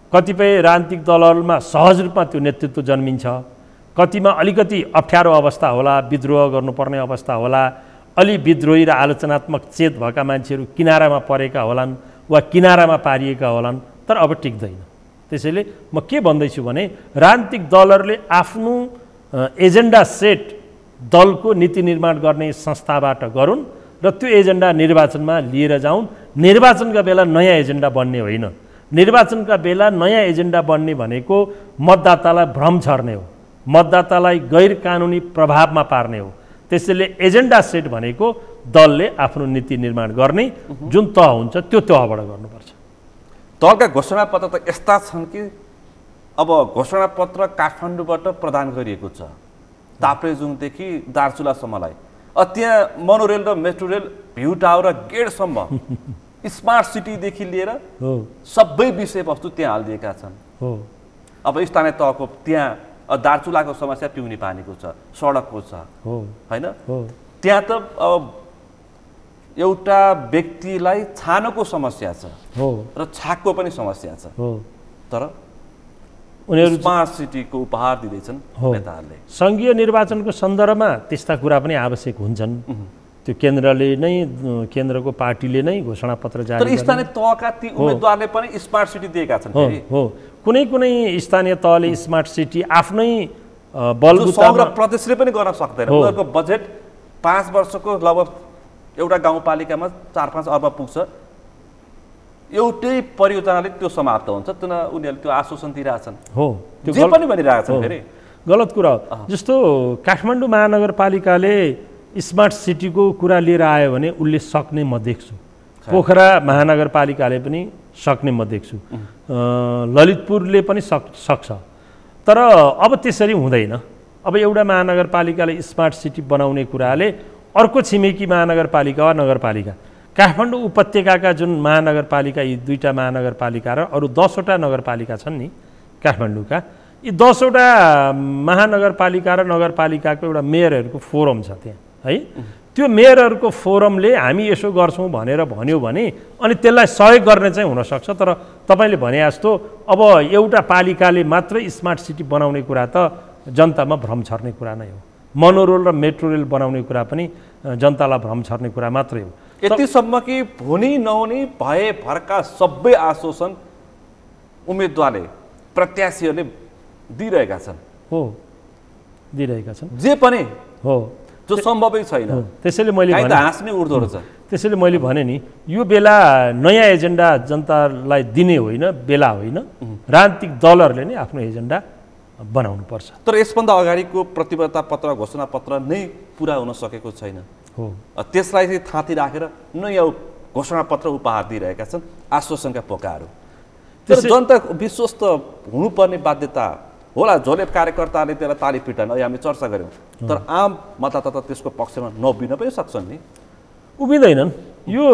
कतिपय राजनीतिक दलहरूमा सहज रूपमा त्यो नेतृत्व जन्मिन्छ, कतिमा अलिकति अप्ठ्यारो अवस्था होला, विद्रोह गर्नुपर्ने अवस्था होला, अलि विद्रोही र आलोचनात्मक चेत भएका मान्छेहरू किनारामा परेका होलान् वा किनारामा पारिएका होलान्, तर अब टिक्दैन। त्यसैले म के भन्दैछु भने राजनीतिक दलहरूले आफ्नो एजेन्डा सेट दलको नीति निर्माण गर्ने संस्थाबाट गरून् र त्यो एजेन्डा निर्वाचनमा लिएर जाउन्। निर्वाचनका बेला नयाँ एजेन्डा बन्ने होइन। निर्वाचनका बेला नयाँ एजेन्डा बन्ने भनेको मतदातालाई भ्रम छर्ने हो, मतदातालाई गैर कानुनी प्रभावमा पार्ने हो। त्यसैले एजेन्डा सेट भनेको दलले आफ्नो नीति निर्माण गर्ने जुन तह हुन्छ त्यो तहबाट गर्नुपर्छ। दलका घोषणापत्र त यस्ता छन् कि अब घोषणापत्र काठमाडौँबाट प्रदान गरिएको छ, ताप्लेजुङदेखि दार्चुलासम्मलाई। त्यहाँ मोनोरेल र मेट्रो रेल, भ्यू टावर र गेटसम्म स्मार्ट सिटीदेखि लिएर सबै विषयवस्तु त्यहाँ हालिदिएका छन्। अब स्थानीय तहको त्यहाँ दार्चुलाको समस्या पिउने पानीको छ, सडकको छ, होइन। त्यहाँ त एउटा व्यक्तिलाई छानको समस्या छ र छाकको पनि समस्या छ, तर उनीहरू स्मार्ट सिटीको उपहार दिँदैछन् नेताहरूले। सङ्घीय निर्वाचनको सन्दर्भमा त्यस्ता कुरा पनि आवश्यक हुन्छन्। त्यो केन्द्रको पार्टीले नै घोषणापत्र जारी गर्ने। तर स्थानीय तहका ती उम्मेदवारले पनि स्मार्ट सिटी दिएका छन्। हो, कुनै कुनै स्थानीय तहले स्मार्ट सिटी आफ्नै बलबुतामा, प्रदेशले पनि गर्न सक्दैन। उनीहरूको बजेट 5 वर्षको लगभग एउटा गाउँपालिकामा 4-5 अर्ब पुग्छ। एउटै परियोजनाले त्यो समाप्त हुन्छ, उनीहरूले त्यो आश्वासन दिइरहेछन्। हो, त्यो जे पनि भनिरहेछन्, फेरि गलत कुरा हो। जस्तो काठमाडौँ महानगरपालिकाले स्मार्ट सिटीको कुरा लिएर आयो भने उसले सक्ने म देख्छु। पोखरा महानगरपालिकाले पनि सक्ने म देख्छु, ललितपुरले पनि सक्छ। तर अब त्यसरी हुँदैन। अब एउटा महानगरपालिकाले स्मार्ट सिटी बनाउने कुराले अर्को छिमेकी महानगरपालिका वा नगरपालिका, काठमाडौँ उपत्यकाका जुन महानगरपालिका, यी 2टा महानगरपालिका र अरू 10वटा नगरपालिका छन् नि काठमाडौँका, यी 10वटा महानगरपालिका र नगरपालिकाको एउटा मेयरहरूको फोरम छ त्यहाँ, है। त्यो मेयरहरूको फोरमले हामी यसो गर्छौँ भनेर भन्यो भने अनि त्यसलाई सहयोग गर्ने चाहिँ हुनसक्छ। तर तपाईँले भने जस्तो अब एउटा पालिकाले मात्रै स्मार्ट सिटी बनाउने कुरा त जनतामा भ्रम छर्ने कुरा नै हो। मोनोरेल र मेट्रो रेल बनाउने कुरा पनि जनतालाई भ्रम छर्ने कुरा मात्रै हो। यतिसम्म कि हुने नहुने भए भरका सबै आश्वासन उम्मेदवारले, प्रत्याशीहरूले दिइरहेका छन्। हो, दिइरहेका छन्, जे पनि हो, जो सम्भवै छैन। त्यसैले मैले हाँस्ने उर्दो रहेछ। त्यसैले मैले भने नि, यो बेला नयाँ एजेन्डा जनतालाई दिने होइन, बेला होइन। राजनीतिक दलहरूले नै आफ्नो एजेन्डा बनाउनुपर्छ। तर यसभन्दा अगाडिको प्रतिबद्धता पत्र घोषणापत्र नै पुरा हुन सकेको छैन हो, त्यसलाई चाहिँ थाँती राखेर नयाँ घोषणापत्र उपहार दिइरहेका छन् आश्वासनका पोकाहरू। तर जनता विश्वस्त हुनुपर्ने बाध्यता होला। झोले कार्यकर्ताले त्यसलाई ताली पिटान अहिले हामी चर्चा गऱ्यौँ, तर आम मतदाता त त्यसको पक्षमा नउभिन पनि सक्छन् नि। उभिँदैनन्। यो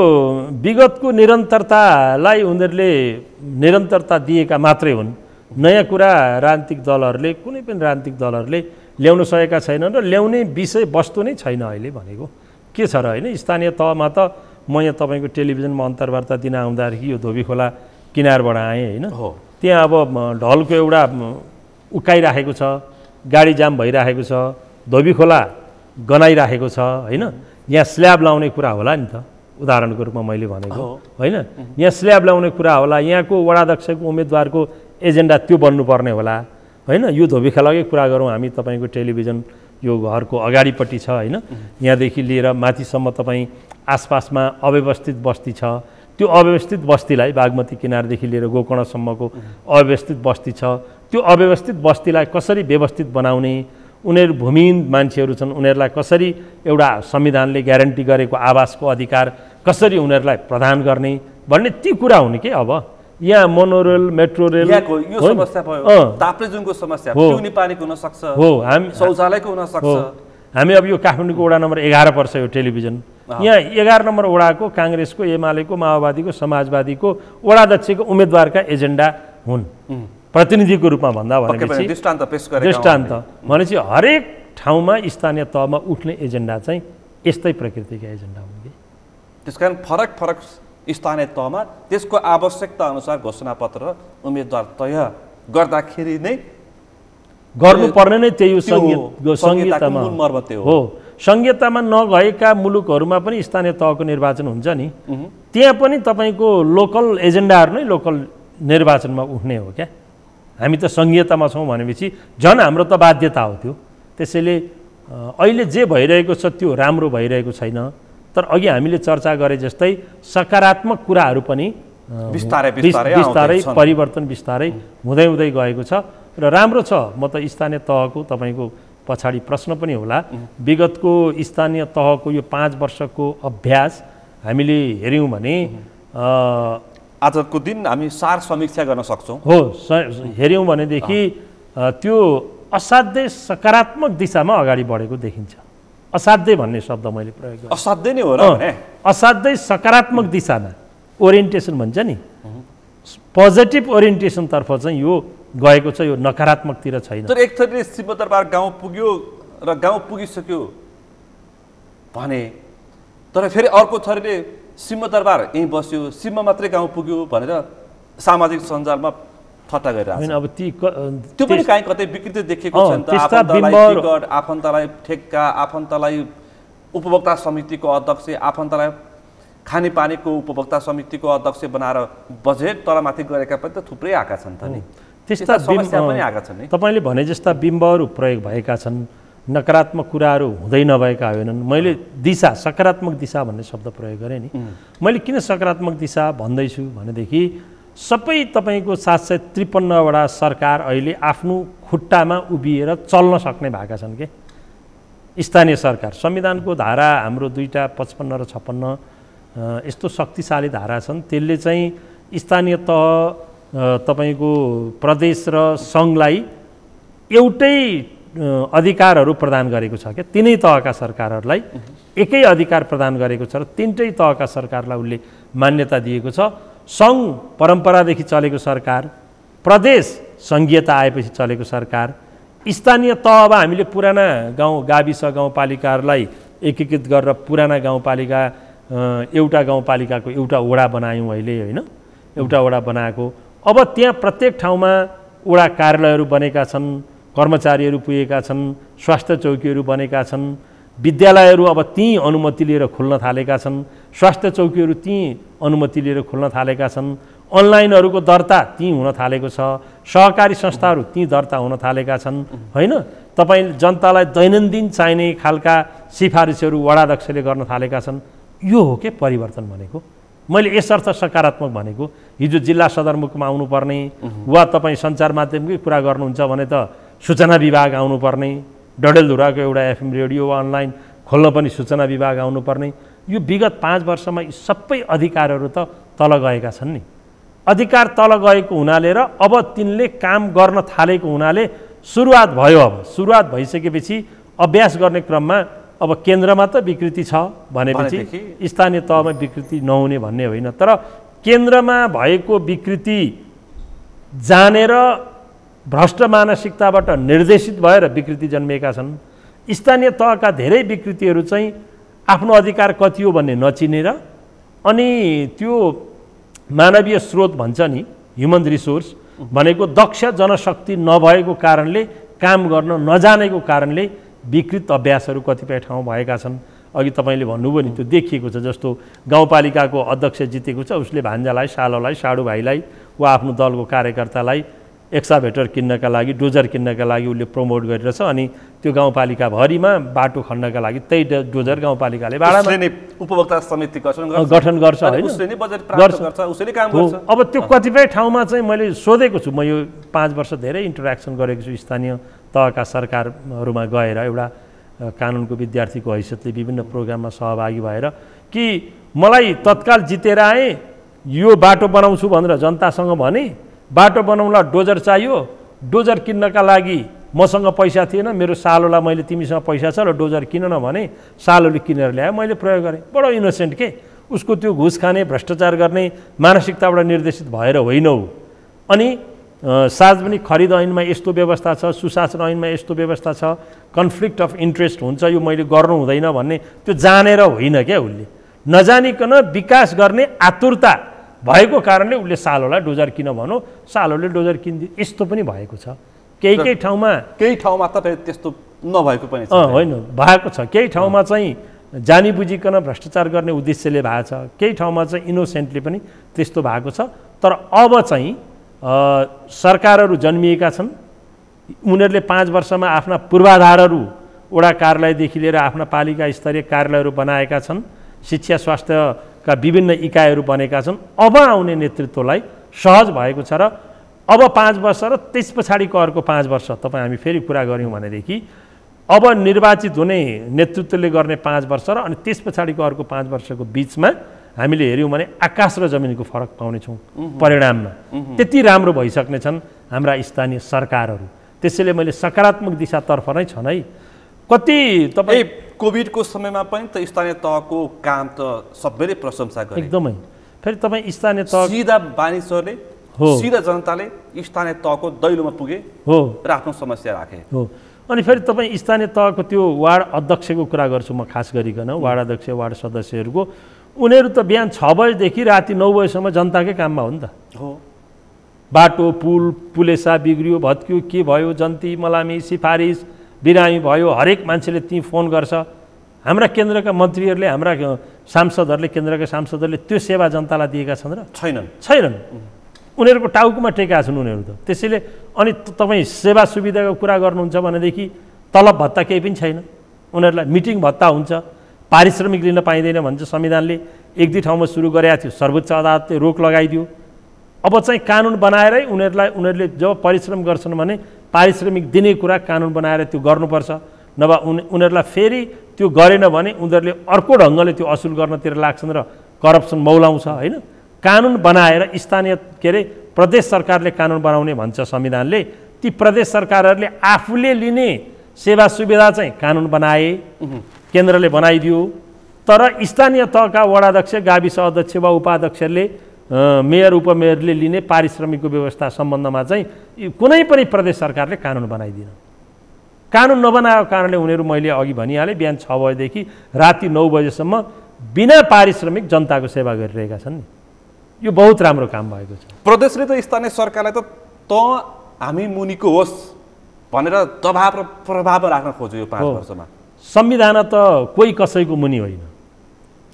विगतको निरन्तरतालाई उनीहरूले निरन्तरता दिएका मात्रै हुन्। नयाँ कुरा राजनीतिक दलहरूले, कुनै पनि राजनीतिक दलहरूले ल्याउन सकेका छैनन् र ल्याउने विषयवस्तु नै छैन अहिले भनेको। के छ र होइन, स्थानीय तहमा त म यहाँ तपाईँको टेलिभिजनमा अन्तर्वार्ता दिन आउँदाखेरि यो धोबी खोला किनारबाट आएँ होइन, त्यहाँ अब ढलको एउटा उकाइराखेको छ, गाडी जाम भइराखेको छ, धोबी खोला गनाइराखेको छ होइन। यहाँ स्ल्याब लाउने कुरा होला नि त, उदाहरणको रूपमा मैले भनेको होइन। यहाँ स्ल्याब लाउने कुरा होला, यहाँको वडाध्यक्षको उम्मेदवारको एजेन्डा त्यो बन्नुपर्ने होला होइन। यो धोबी खोलाकै कुरा गरौँ हामी, तपाईँको टेलिभिजन यो घरको अगाडिपट्टि छ होइन। यहाँदेखि लिएर माथिसम्म तपाईँ आसपासमा अव्यवस्थित बस्ती छ। त्यो अव्यवस्थित बस्तीलाई बागमती किनारदेखि लिएर गोकर्णसम्मको अव्यवस्थित बस्ती छ। त्यो अव्यवस्थित बस्तीलाई कसरी व्यवस्थित बनाउने, उनीहरू भूमिहीन मान्छेहरू छन्, उनीहरूलाई कसरी एउटा संविधानले ग्यारेन्टी गरेको आवासको अधिकार कसरी उनीहरूलाई प्रदान गर्ने भन्ने ती कुरा हुने के। अब यहाँ मोनोरेल, मेट्रो रेल, यो समस्या भयो, ताप्लेजुङको समस्या, पिउने पानीको हुन सक्छ, हो हामी शौचालयको हुन सक्छ। हामी अब यो काठमाडौँको वडा नम्बर 11 पर्छ यो टेलिभिजन। यहाँ 11 नम्बर वडाको काङ्ग्रेसको, एमालेको, माओवादीको, समाजवादीको वडाध्यक्षको उम्मेदवारका एजेन्डा हुन्। प्रतिनिधिको रूपमा भन्दा भनेपछि दृष्टान्त भनेपछि हरेक ठाउँमा स्थानीय तहमा उठ्ने एजेन्डा चाहिँ यस्तै प्रकृतिका एजेन्डा हुन् कि। त्यसकारण फरक फरक स्थानीय तहमा त्यसको आवश्यकता अनुसार घोषणापत्र उम्मेदवार तय गर्दाखेरि नै गर्नुपर्ने नै त्यही हो। संहितामा हो, संहितामा नगएका मुलुकहरूमा पनि स्थानीय तहको निर्वाचन हुन्छ नि, त्यहाँ पनि तपाईँको लोकल एजेन्डाहरू नै लोकल निर्वाचनमा उठ्ने हो क्या। हामी त संहितामा छौँ भनेपछि झन् हाम्रो त बाध्यता हो त्यो। त्यसैले अहिले जे भइरहेको छ त्यो राम्रो भइरहेको छैन, तर अघि हामीले चर्चा गरे जस्तै सकारात्मक कुराहरू पनि बिस्तारै परिवर्तन बिस्तारै हुँदै हुँदै गएको छ र राम्रो छ। म त स्थानीय तहको तपाईँको पछाडि प्रश्न पनि होला, विगतको स्थानीय तहको यो 5 वर्षको अभ्यास हामीले हेऱ्यौँ भने आजको दिन हामी सार समीक्षा गर्न सक्छौँ। हो, हेऱ्यौँ भनेदेखि त्यो असाध्यै सकारात्मक दिशामा अगाडि बढेको देखिन्छ। असाध्यै भन्ने शब्द मैले प्रयोग गरेँ, असाध्यै नै हो र भने असाध्यै सकारात्मक दिशामा ओरिएन्टेसन भन्छ नि, पोजिटिभ ओरिएन्टेसनतर्फ चाहिँ यो गएको छ, यो नकारात्मकतिर छैन। तर एक थरीले सिंहदरबार गाउँ पुग्यो र गाउँ पुगिसक्यो भने, तर फेरि अर्को थरीले सिंहदरबार यहीँ बस्यो, सिंह मात्रै गाउँ पुग्यो भनेर सामाजिक सञ्जालमा ठट्टा गरिरहेको छ। अब त्यो पनि काहीँ कतै विकृति देखेको छ नि त। आफन्तलाई टिकट, आफन्तलाई ठेक्का, आफन्तलाई उपभोक्ता समितिको अध्यक्ष, आफन्तलाई खानेपानीको उपभोक्ता समितिको अध्यक्ष बनाएर बजेट तलमाथि गरेका पनि त थुप्रै आएका छन् त नि। त्यस्ता समस्या पनि आएका छन् नि। तपाईँले भने जस्ता बिम्बहरू प्रयोग भएका छन्, नकारात्मक कुराहरू हुँदै नभएका होइनन्। मैले दिशा, सकारात्मक दिशा भन्ने शब्द प्रयोग गरेँ नि। मैले किन सकारात्मक दिशा भन्दैछु भनेदेखि सबै तपाईँको 753 वटा सरकार अहिले आफ्नो खुट्टामा उभिएर चल्न सक्ने भएका छन् के। स्थानीय सरकार, संविधानको धारा हाम्रो 2टा 55 र 56 यस्तो शक्तिशाली धारा छन्, त्यसले चाहिँ स्थानीय तह तपाईँको प्रदेश र सङ्घलाई एउटै अधिकारहरू प्रदान गरेको छ क्या। तिनै तहका सरकारहरूलाई एकै अधिकार प्रदान गरेको छ र तिनटै तहका सरकारलाई उसले मान्यता दिएको छ। सङ्घ परम्परादेखि चलेको सरकार, प्रदेश सङ्घीयता आएपछि चलेको सरकार, स्थानीय तह अब हामीले पुराना गाउँ गाविस गाउँपालिकाहरूलाई एकीकृत गरेर पुराना गाउँपालिका एउटा गाउँपालिकाको एउटा वडा बनायौँ अहिले होइन, एउटा वडा बनाएको। अब त्यहाँ प्रत्येक ठाउँमा वडा कार्यालयहरू बनेका छन्, कर्मचारीहरू पुगेका छन्, स्वास्थ्य चौकीहरू बनेका छन्, विद्यालयहरू अब त्यहीँ अनुमति लिएर खुल्न थालेका छन्, स्वास्थ्य चौकीहरू त्यहीँ अनुमति लिएर खुल्न थालेका छन्, अनलाइनहरूको दर्ता त्यहीँ हुन थालेको छ, सहकारी संस्थाहरू त्यहीँ दर्ता हुन थालेका छन् होइन। तपाईँ जनतालाई दैनन्दिन चाहिने खालका सिफारिसहरू वडाध्यक्षले गर्न थालेका छन्। यो हो के परिवर्तन भनेको। मैले यसर्थ सकारात्मक भनेको, हिजो जिल्ला सदरमुखमा आउनुपर्ने वा तपाईँ सञ्चार माध्यमकै कुरा गर्नुहुन्छ भने त सूचना विभाग आउनुपर्ने, डडेलधुराको एउटा एफएम रेडियो अनलाइन खोल्न पनि सूचना विभाग आउनुपर्ने। यो विगत 5 वर्षमा यी सबै अधिकारहरू त तल गएका छन् नि। अधिकार तल गएको हुनाले र अब तिनले काम गर्न थालेको हुनाले सुरुवात भयो। अब सुरुवात भइसकेपछि अभ्यास गर्ने क्रममा अब केन्द्रमा त विकृति छ भनेपछि स्थानीय तहमा विकृति नहुने भन्ने होइन, तर केन्द्रमा भएको विकृति जानेर भ्रष्ट मानसिकताबाट निर्देशित भएर विकृति जन्मिएका छन्। स्थानीय तहका धेरै विकृतिहरू चाहिँ आफ्नो अधिकार कति हो भन्ने नचिनेर अनि त्यो मानवीय स्रोत भन्छ नि, ह्युमन रिसोर्स भनेको दक्ष जनशक्ति नभएको कारणले, काम गर्न नजानेको कारणले विकृत अभ्यासहरू कतिपय ठाउँ भएका छन्। अघि तपाईँले भन्नुभयो नि, त्यो देखिएको छ। जस्तो गाउँपालिकाको अध्यक्ष जितेको छ, उसले भान्जालाई, सालोलाई, साडुभाइलाई वा आफ्नो दलको कार्यकर्तालाई एक्साभेटर किन्नका लागि, डोजर किन्नका लागि उसले प्रमोट गरिरहेछ। अनि त्यो गाउँपालिकाभरिमा बाटो खन्नका लागि त्यही डोजर गाउँपालिकाले उपभोक्ता समिति गठन गर्छ होइन, अब त्यो कतिपय ठाउँमा चाहिँ मैले सोधेको छु। म यो 5 वर्ष धेरै इन्टरेक्सन गरेको छु स्थानीय तहका सरकारहरूमा गएर, एउटा कानुनको विद्यार्थीको हैसियतले विभिन्न प्रोग्राममा सहभागी भएर कि मलाई तत्काल जितेर आएँ, यो बाटो बनाउँछु भनेर जनतासँग भने, बाटो बनाउला डोजर चाहियो, डोजर किन्नका लागि मसँग पैसा थिएन, मेरो सालोलाई मैले तिमीसँग पैसा छ र डोजर किन न भने सालोले किनेर ल्यायो, मैले प्रयोग गरेँ। बडो इनोसेन्ट के, उसको त्यो घुस खाने, भ्रष्टाचार गर्ने मानसिकताबाट निर्देशित भएर होइन हो। अनि सार्वजनिक खरिद ऐनमा यस्तो व्यवस्था छ, सुशासन ऐनमा यस्तो व्यवस्था छ, कन्फ्लिक्ट अफ इन्ट्रेस्ट हुन्छ, यो मैले गर्नु हुँदैन भन्ने त्यो जानेर होइन क्या। उसले नजानिकन विकास गर्ने आतुरता भएको कारणले उसले सालोलाई डोजर किन भनौँ, सालोले डोजर किनिदियो, यस्तो पनि भएको छ। केही ठाउँमा त त्यस्तो नभएको पनि होइन, भएको छ। केही ठाउँमा चाहिँ जानी बुझिकन भ्रष्टाचार गर्ने उद्देश्यले भएको छ, केही ठाउँमा चाहिँ इनोसेन्टली पनि त्यस्तो भएको छ। तर अब चाहिँ सरकारहरू जन्मिएका छन्, उनीहरूले 5 वर्षमा आफ्ना पूर्वाधारहरू वडा कार्यालयदेखि लिएर आफ्ना पालिका स्तरीय कार्यालयहरू बनाएका छन्, शिक्षा स्वास्थ्यका विभिन्न इकाइहरू बनेका छन्। अब आउने नेतृत्वलाई सहज भएको छ र अब 5 वर्ष र त्यस पछाडिको अर्को 5 वर्ष तपाईँ हामी फेरि कुरा गऱ्यौँ भनेदेखि अब निर्वाचित हुने नेतृत्वले गर्ने 5 वर्ष र अनि त्यस पछाडिको अर्को 5 वर्षको बिचमा हामीले हेऱ्यौँ भने आकाश र जमिनको फरक पाउनेछौँ परिणाममा। त्यति राम्रो भइसक्नेछन् हाम्रा स्थानीय सरकारहरू। त्यसैले मैले सकारात्मक दिशातर्फ नै छन् है। कति तपाईँ कोभिडको समयमा पनि त स्थानीय तहको काम त सबैले प्रशंसा गरे एकदमै। फेरि तपाईँ स्थानीय तह सिधा मानिसहरूले, सिधा जनताले स्थानीय तहको दैलोमा पुगे हो र आफ्नो समस्या राखे हो। अनि फेरि तपाईँ स्थानीय तहको त्यो वार्ड अध्यक्षको कुरा गर्छु म खास गरिकन, वार्ड अध्यक्ष, वार्ड सदस्यहरूको, उनीहरू त बिहान 6 बजेदेखि राति 9 बजेसम्म जनताकै काममा हो नि त। हो, बाटो पुल पुलेसा बिग्रियो, भत्कियो, के भयो, जन्ती मलामी सिफारिस बिरामी भयो, हरेक मान्छेले ती फोन गर्छ। हाम्रा केन्द्रका मन्त्रीहरूले, हाम्रा सांसदहरूले, केन्द्रका सांसदहरूले त्यो सेवा जनतालाई दिएका छन् र छैनन्। उनीहरूको टाउकोमा टेका छन् उनीहरू त। त्यसैले अनि तपाईँ सेवा सुविधाको कुरा गर्नुहुन्छ भनेदेखि तलब भत्ता केही पनि छैन उनीहरूलाई। मिटिङ भत्ता हुन्छ, पारिश्रमिक लिन पाइँदैन भन्छ संविधानले। 1-2 ठाउँमा सुरु गरेका थियो, सर्वोच्च अदालतले रोक लगाइदियो। अब चाहिँ कानुन बनाएरै उनीहरूले जब परिश्रम गर्छन् भने पारिश्रमिक दिने कुरा कानुन बनाएर त्यो गर्नुपर्छ। नभए उनीहरूलाई फेरि त्यो गरेन भने उनीहरूले अर्को ढङ्गले त्यो असुल गर्नतिर लाग्छन् र करप्सन मौलाउँछ होइन। कानुन बनाएर स्थानीय प्रदेश सरकारले कानुन बनाउने भन्छ संविधानले। ती प्रदेश सरकारहरूले आफूले लिने सेवा सुविधा चाहिँ कानुन बनाए, केन्द्रले बनाइदियो। तर स्थानीय तहका वडाध्यक्ष, गाविस अध्यक्ष वा उपाध्यक्षले, मेयर उपमेयरले लिने पारिश्रमिकको व्यवस्था सम्बन्धमा चाहिँ कुनै पनि प्रदेश सरकारले कानुन बनाइदिन। कानुन नबनाएको कारणले उनीहरू, मैले अघि भनिहालेँ, बिहान 6 बजेदेखि राति 9 बजेसम्म बिना पारिश्रमिक जनताको सेवा गरिरहेका छन् नि। यो बहुत राम्रो काम भएको छ। प्रदेशले त स्थानीय सरकारलाई त हामी मुनिको होस् भनेर दबाब र प्रभाव राख्न खोज्यो यो 5 वर्षमा। संविधान त कोही कसैको मुनि होइन,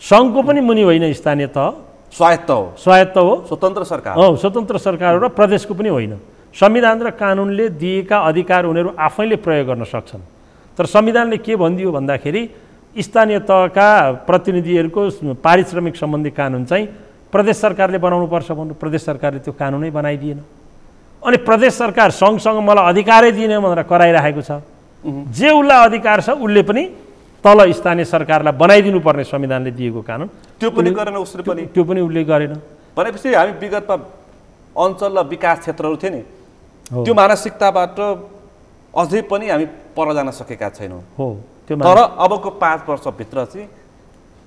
सङ्घको पनि मुनि होइन, स्थानीय तह स्वायत्त हो, स्वतन्त्र सरकार हो, स्वतन्त्र सरकार हो र प्रदेशको पनि होइन। संविधान र कानुनले दिएका अधिकार उनीहरू आफैले प्रयोग गर्न सक्छन्। तर संविधानले के भनिदियो भन्दाखेरि स्थानीय तहका प्रतिनिधिहरूको पारिश्रमिक सम्बन्धी कानुन चाहिँ प्रदेश सरकारले बनाउनुपर्छ भन्नु, प्रदेश सरकारले त्यो कानुनै बनाइदिएन। अनि प्रदेश सरकार सँगसँग मलाई अधिकारै दिने भनेर कराइरहेको छ। जे उसलाई अधिकार छ उसले पनि तल स्थानीय सरकारलाई बनाइदिनु पर्ने संविधानले दिएको कानुन त्यो पनि गरेन उसले पनि। त्यो पनि उसले गरेन। भनेपछि हामी विगतमा अञ्चल र विकास क्षेत्रहरू थिए नि त्यो मानसिकताबाट अझै पनि हामी पर जान सकेका छैनौँ। हो त्यो तर अबको 5 वर्षभित्र चाहिँ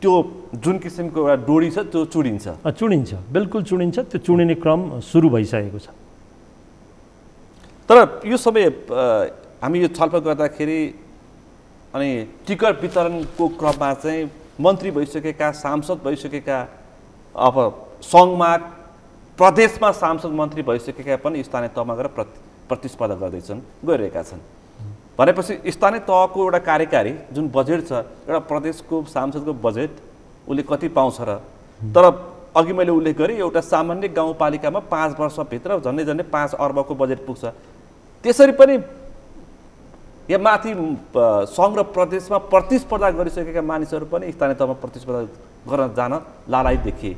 त्यो जुन किसिमको एउटा डोरी छ त्यो चुडिन्छ। चुडिन्छ, बिल्कुल चुडिन्छ। त्यो चुडिने क्रम सुरु भइसकेको छ। तर यो सबै हामी यो छलफल गर्दाखेरि अनि टिकट वितरणको क्रममा चाहिँ मन्त्री भइसकेका सांसद भइसकेका अब सङ्घमा प्रदेशमा सांसद मन्त्री भइसकेका पनि स्थानीय तहमा गएर प्रतिस्पर्धा गर्दैछन् गइरहेका छन्। भनेपछि स्थानीय तहको एउटा कार्यकारी जुन बजेट छ एउटा प्रदेशको सांसदको बजेट उसले कति पाउँछ र तर अघि मैले उल्लेख गरेँ एउटा सामान्य गाउँपालिकामा 5 वर्षभित्र झन्डै 5 अर्बको बजेट पुग्छ। त्यसरी पनि यहाँ माथि सङ्घ र प्रदेशमा प्रतिस्पर्धा गरिसकेका मानिसहरू पनि स्थानीय तहमा प्रतिस्पर्धा गर्न जान लालाइ देखिए।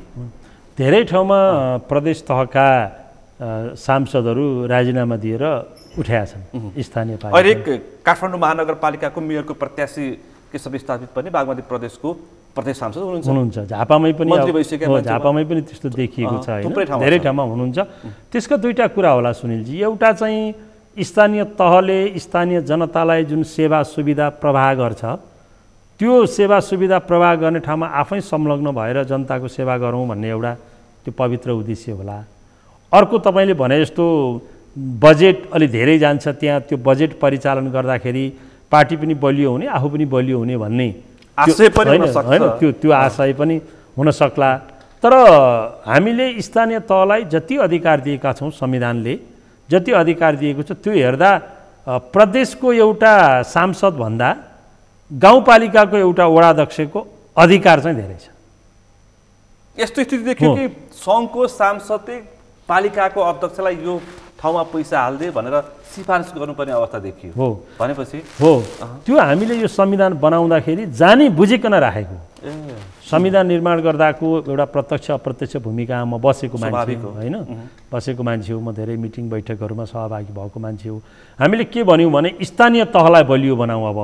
धेरै ठाउँमा प्रदेश तहका सांसदहरू राजीनामा दिएर उठाएका छन् स्थानीय पार्टी। अहिले काठमाडौँ महानगरपालिकाको मेयरको प्रत्याशी केशव स्थापित पनि बागमती प्रदेशको प्रदेश सांसद हुनुहुन्छ। झापामै पनि झापामै पनि त्यस्तो देखिएको छ हैन, धेरै ठाउँमा हुनुहुन्छ। त्यसका दुईटा कुरा होला सुनिलजी। एउटा चाहिँ स्थानीय तहले स्थानीय जनतालाई जुन सेवा सुविधा प्रवाह गर्छ त्यो सेवा सुविधा प्रवाह गर्ने ठाउँमा आफै संलग्न भएर जनताको सेवा गरौँ भन्ने एउटा त्यो पवित्र उद्देश्य होला। अर्को तपाईँले भने जस्तो बजेट अलि धेरै जान्छ त्यहाँ, त्यो बजेट परिचालन गर्दाखेरि पार्टी पनि बलियो हुने आफू पनि बलियो हुने भन्ने होइन, त्यो आशय पनि हुन सक्ला। तर हामीले स्थानीय तहलाई जति अधिकार दिएका छौँ संविधानले जति अधिकार दिएको छ त्यो हेर्दा प्रदेशको एउटा सांसद भन्दा गाउँपालिकाको एउटा वडाध्यक्षको अधिकार चाहिँ धेरै छ। यस्तो स्थिति देखियो कि सङ्घको सांसदले पालिकाको अध्यक्षलाई यो ठाउँमा पैसा हाल्दे भनेर सिफारिस गर्नुपर्ने अवस्था देखियो। हो भनेपछि हो त्यो हामीले यो संविधान बनाउँदाखेरि जानी बुझिकन राखेको। संविधान निर्माण गर्दाको एउटा प्रत्यक्ष अप्रत्यक्ष भूमिकामा बसेको मान्छे हो होइन, बसेको मान्छे हो। म धेरै मिटिङ बैठकहरूमा सहभागी भएको मान्छे हो। हामीले के भन्यौँ भने स्थानीय तहलाई बलियो बनाऊ। अब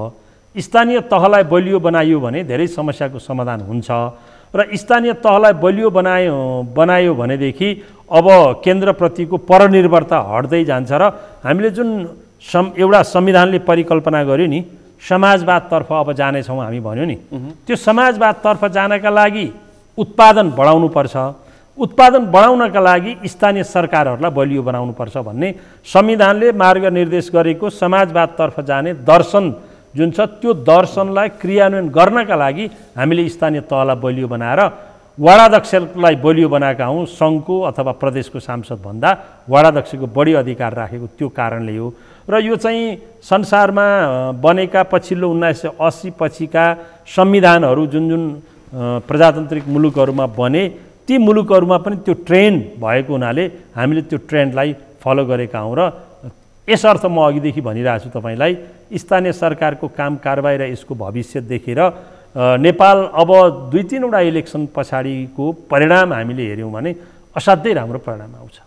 स्थानीय तहलाई बलियो बनाइयो भने धेरै समस्याको समाधान हुन्छ र स्थानीय तहलाई बलियो बनायो भनेदेखि अब केन्द्रप्रतिको परनिर्भरता हट्दै जान्छ र हामीले जुन एउटा संविधानले परिकल्पना गर्यो नि समाजवादतर्फ अब जानेछौँ हामी भन्यो नि, त्यो समाजवादतर्फ जानका लागि उत्पादन बढाउनुपर्छ। उत्पादन बढाउनका लागि स्थानीय सरकारहरूलाई बलियो बनाउनुपर्छ भन्ने संविधानले मार्गनिर्देश गरेको समाजवादतर्फ जाने दर्शन जुन छ त्यो दर्शनलाई क्रियान्वयन गर्नका लागि हामीले स्थानीय तहलाई बलियो बनाएर वडाध्यक्षलाई बलियो बनाएका हौँ। सङ्घको अथवा प्रदेशको सांसद भन्दा वडाध्यक्षको बढी अधिकार राखेको त्यो कारणले हो। र यो चाहिँ संसारमा बनेका पछिल्लो 1980 पछिका संविधानहरू जुन जुन प्रजातान्त्रिक मुलुकहरूमा बने ती मुलुकहरूमा पनि त्यो ट्रेन्ड भएको हुनाले हामीले त्यो ट्रेन्डलाई फलो गरेका हौँ। र यसर्थ म अघिदेखि भनिरहेको छु तपाईँलाई स्थानीय सरकारको काम कारबाही र यसको भविष्य देखेर नेपाल अब 2-3वटा इलेक्सन पछाडिको परिणाम हामीले हेऱ्यौँ भने असाध्यै राम्रो परिणाम आउँछ।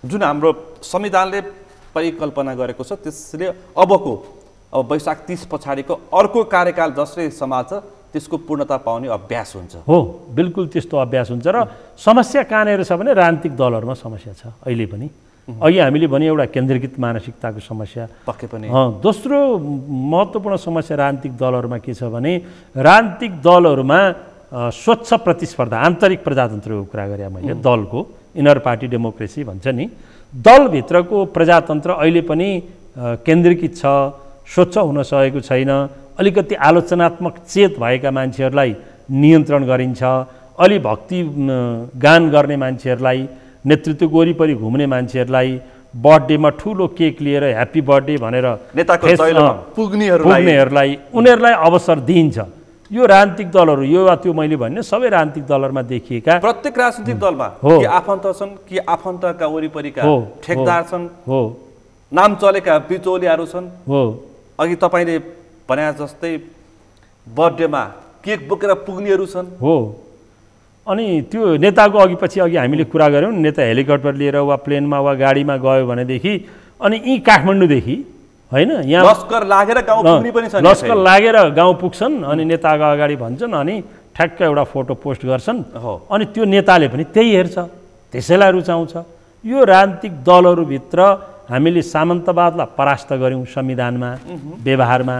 जुन हाम्रो संविधानले परिकल्पना गरेको छ त्यसले अब वैशाख 30 पछाडिको अर्को कार्यकाल जसले सम्हाल्छ त्यसको पूर्णता पाउने अभ्यास हुन्छ। हो बिल्कुल त्यस्तो अभ्यास हुन्छ। र समस्या कहाँनिर छ भने राजनीतिक दलहरूमा समस्या छ अहिले पनि। अघि हामीले भने एउटा केन्द्रीकृत मानसिकताको समस्या पक्कै पनि। दोस्रो महत्त्वपूर्ण समस्या राजनीतिक दलहरूमा के छ भने राजनीतिक दलहरूमा स्वच्छ प्रतिस्पर्धा आन्तरिक प्रजातन्त्रको कुरा गरेँ मैले, दलको इनर पार्टी डेमोक्रेसी भन्छ नि, दलभित्रको प्रजातन्त्र अहिले पनि केन्द्रीकृत छ, स्वच्छ हुन सकेको छैन। अलिकति आलोचनात्मक चेत भएका मान्छेहरूलाई नियन्त्रण गरिन्छ। अलि भक्ति गान गर्ने मान्छेहरूलाई, नेतृत्व वरिपरि घुम्ने मान्छेहरूलाई, बर्थडेमा ठुलो केक लिएर ह्याप्पी बर्थडे भनेर पुग्नेहरूलाई उनीहरूलाई अवसर दिइन्छ। यो राजनीतिक दलहरू यो वा त्यो मैले भन्ने सबै राजनीतिक दलहरूमा देखिएका प्रत्येक राजनीतिक दलमा कि आफन्त छन् कि आफन्तका वरिपरिका ठेकदार छन्, नाम चलेका बिचौलियाहरू छन्। अघि तपाईँले भने जस्तै बर्थडेमा केक बोकेर पुग्नेहरू छन्। अनि त्यो नेताको अघि हामीले कुरा गऱ्यौँ नेता हेलिकप्टर लिएर वा प्लेनमा वा गाडीमा गयो भनेदेखि अनि यी काठमाडौँदेखि होइन यहाँ लस्कर लागेर गाउँ पुग्ने पनि छ लस्कर लागेर गाउँ पुग्छन् अनि नेताको अगाडि भन्छन् अनि ठ्याक्क एउटा फोटो पोस्ट गर्छन् अनि त्यो नेताले पनि त्यही हेर्छ त्यसैलाई रुचाउँछ। यो राजनीतिक दलहरूभित्र हामीले सामन्तवादलाई परास्त गऱ्यौँ संविधानमा व्यवहारमा,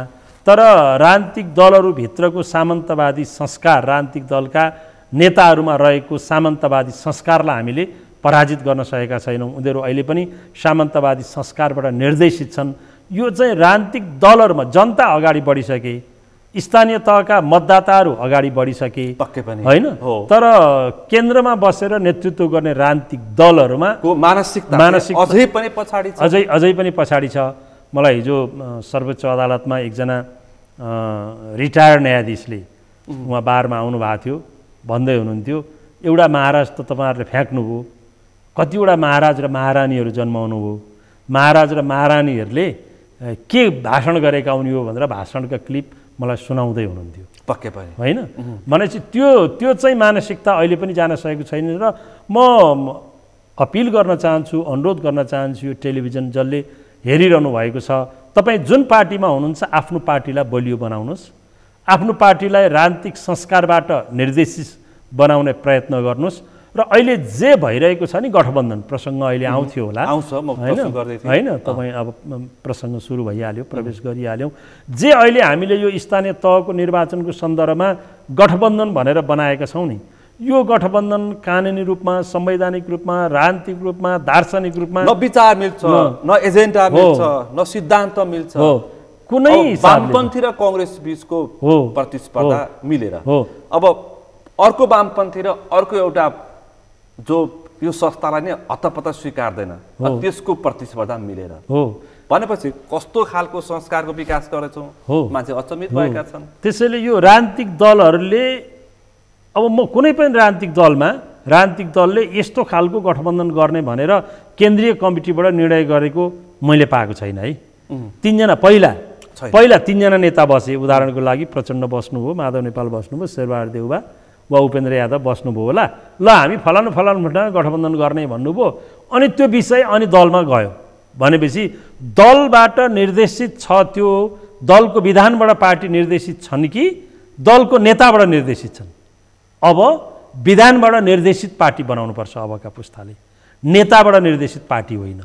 तर राजनीतिक दलहरूभित्रको सामन्तवादी संस्कार राजनीतिक दलका नेताहरूमा रहेको सामन्तवादी संस्कारलाई हामीले पराजित गर्न सकेका छैनौँ। उनीहरू अहिले पनि सामन्तवादी संस्कारबाट निर्देशित छन्। यो चाहिँ राजनीतिक दलहरूमा जनता अगाडि बढिसके, स्थानीय तहका मतदाताहरू अगाडि बढिसके होइन, तर केन्द्रमा बसेर नेतृत्व गर्ने राजनीतिक दलहरूमा मानसिकता अझै पनि पछाडि छ। मलाई हिजो सर्वोच्च अदालतमा एकजना रिटायर्ड न्यायाधीशले उहाँ बारमा आउनुभएको थियो, भन्दै हुनुहुन्थ्यो एउटा महाराज त तपाईँहरूले फ्याँक्नुभयो, कतिवटा महाराज र महारानीहरू जन्माउनु भयो, महाराज र महारानीहरूले के भाषण गरेका हुन् यो भनेर भाषणका क्लिप मलाई सुनाउँदै हुनुहुन्थ्यो। पक्कै पनि होइन भनेपछि त्यो चाहिँ मानसिकता अहिले पनि जान सकेको छैन र म अपिल गर्न चाहन्छु, अनुरोध गर्न चाहन्छु यो टेलिभिजन जसले हेरिरहनु भएको छ, तपाईँ जुन पार्टीमा हुनुहुन्छ आफ्नो पार्टीलाई बलियो बनाउनुहोस्, आफ्नो पार्टीलाई राजनीतिक संस्कारबाट निर्देशित बनाउने प्रयत्न गर्नुहोस्। र अहिले जे भइरहेको छ नि गठबन्धन प्रसङ्ग अहिले आउँथ्यो होला होइन, तपाईँ अब प्रसङ्ग सुरु भइहाल्यो, प्रवेश गरिहाल्यौँ। जे अहिले हामीले यो स्थानीय तहको निर्वाचनको सन्दर्भमा गठबन्धन भनेर बनाएका छौँ नि, यो गठबन्धन कानुनी रूपमा, संवैधानिक रूपमा, राजनीतिक रूपमा, दार्शनिक रूपमा न विचार मिल्छ, न एजेन्डा मिल्छ, न सिद्धान्त मिल्छ, कुनै वामपन्थी र कांग्रेस बीचको प्रतिस्पर्धा मिलेर अब अर्को वामपन्थी र अर्को एउटा जो यो संस्थालाई नै हतपत स्वीकार्दैन त्यसको प्रतिस्पर्धा मिलेर भनेपछि कस्तो खालको संस्कारको विकास गरेछौँ मान्छे अचम्मित भएका छन्। त्यसैले यो राजनीतिक दलहरूले अब म कुनै पनि राजनीतिक दलले यस्तो खालको गठबन्धन गर्ने भनेर केन्द्रीय कमिटीबाट निर्णय गरेको मैले पाएको छैन है। तीनजना पहिला तीनजना नेता बसे, उदाहरणको लागि प्रचण्ड बस्नुभयो, माधव नेपाल बस्नुभयो, शेरबहादुर देउवा वा उपेन्द्र यादव बस्नुभयो होला, ल हामी फलानु गठबन्धन गर्ने भन्नुभयो अनि त्यो विषय अनि दलमा गयो भनेपछि दलबाट निर्देशित छ, त्यो दलको विधानबाट पार्टी निर्देशित छन् कि दलको नेताबाट निर्देशित छन्। अब विधानबाट निर्देशित पार्टी बनाउनुपर्छ अबका पुस्ताले, नेताबाट निर्देशित पार्टी होइन,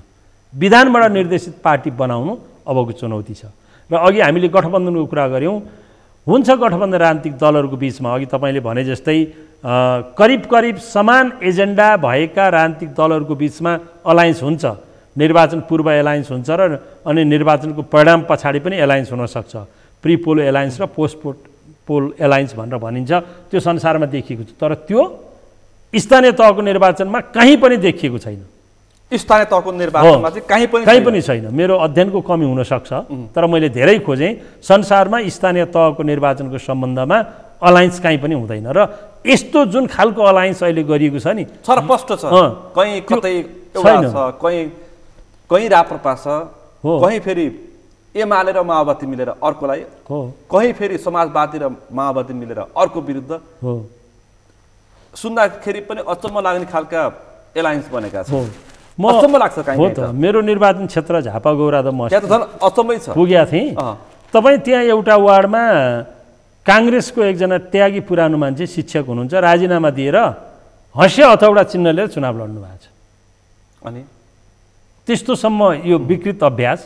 विधानबाट निर्देशित पार्टी बनाउनु अबको चुनौती छ। र अघि हामीले गठबन्धनको कुरा गऱ्यौँ, हुन्छ गठबन्धन राजनीतिक दलहरूको बिचमा अघि तपाईँले भने जस्तै करिब समान एजेन्डा भएका राजनीतिक दलहरूको बिचमा अलायन्स हुन्छ, निर्वाचन पूर्व एलायन्स हुन्छ र अनि निर्वाचनको परिणाम पछाडि पनि एलायन्स हुनसक्छ, प्री पोल एलायन्स र पोस्ट पोल एलायन्स भनेर भनिन्छ। त्यो संसारमा देखिएको छ, तर त्यो स्थानीय तहको निर्वाचनमा कहीँ पनि देखिएको छैन। स्थानीय तहको निर्वाचनमा चाहिँ कहीँ पनि छैन। मेरो अध्ययनको कमी हुनसक्छ, तर मैले धेरै खोजेँ संसारमा स्थानीय तहको निर्वाचनको सम्बन्धमा अलायन्स कहीँ पनि हुँदैन। र यस्तो जुन खालको अलायन्स अहिले गरिएको छ नि छरपष्ट छ, कहीँ कतै एउटा छ, कहीँ राप्रपा छ, कहीँ फेरि एमाले र माओवादी मिलेर अर्कोलाई, कहीँ फेरि समाजवादी र माओवादी मिलेर अर्को विरुद्ध, सुन्दाखेरि पनि अचम्म लाग्ने खालका एलायन्स बनेका छन्। अचम्म लाग्छ हो त। मेरो निर्वाचन क्षेत्र झापा गौराद म अचम्मै छ पुगेका थिएँ। तपाईँ त्यहाँ एउटा वार्डमा काङ्ग्रेसको एकजना त्यागी पुरानो मान्छे शिक्षक हुनुहुन्छ, राजीनामा दिएर हँस्य हथौडा चिन्ह लिएर चुनाव लड्नु भएको छ। अनि त्यस्तोसम्म यो विकृत अभ्यास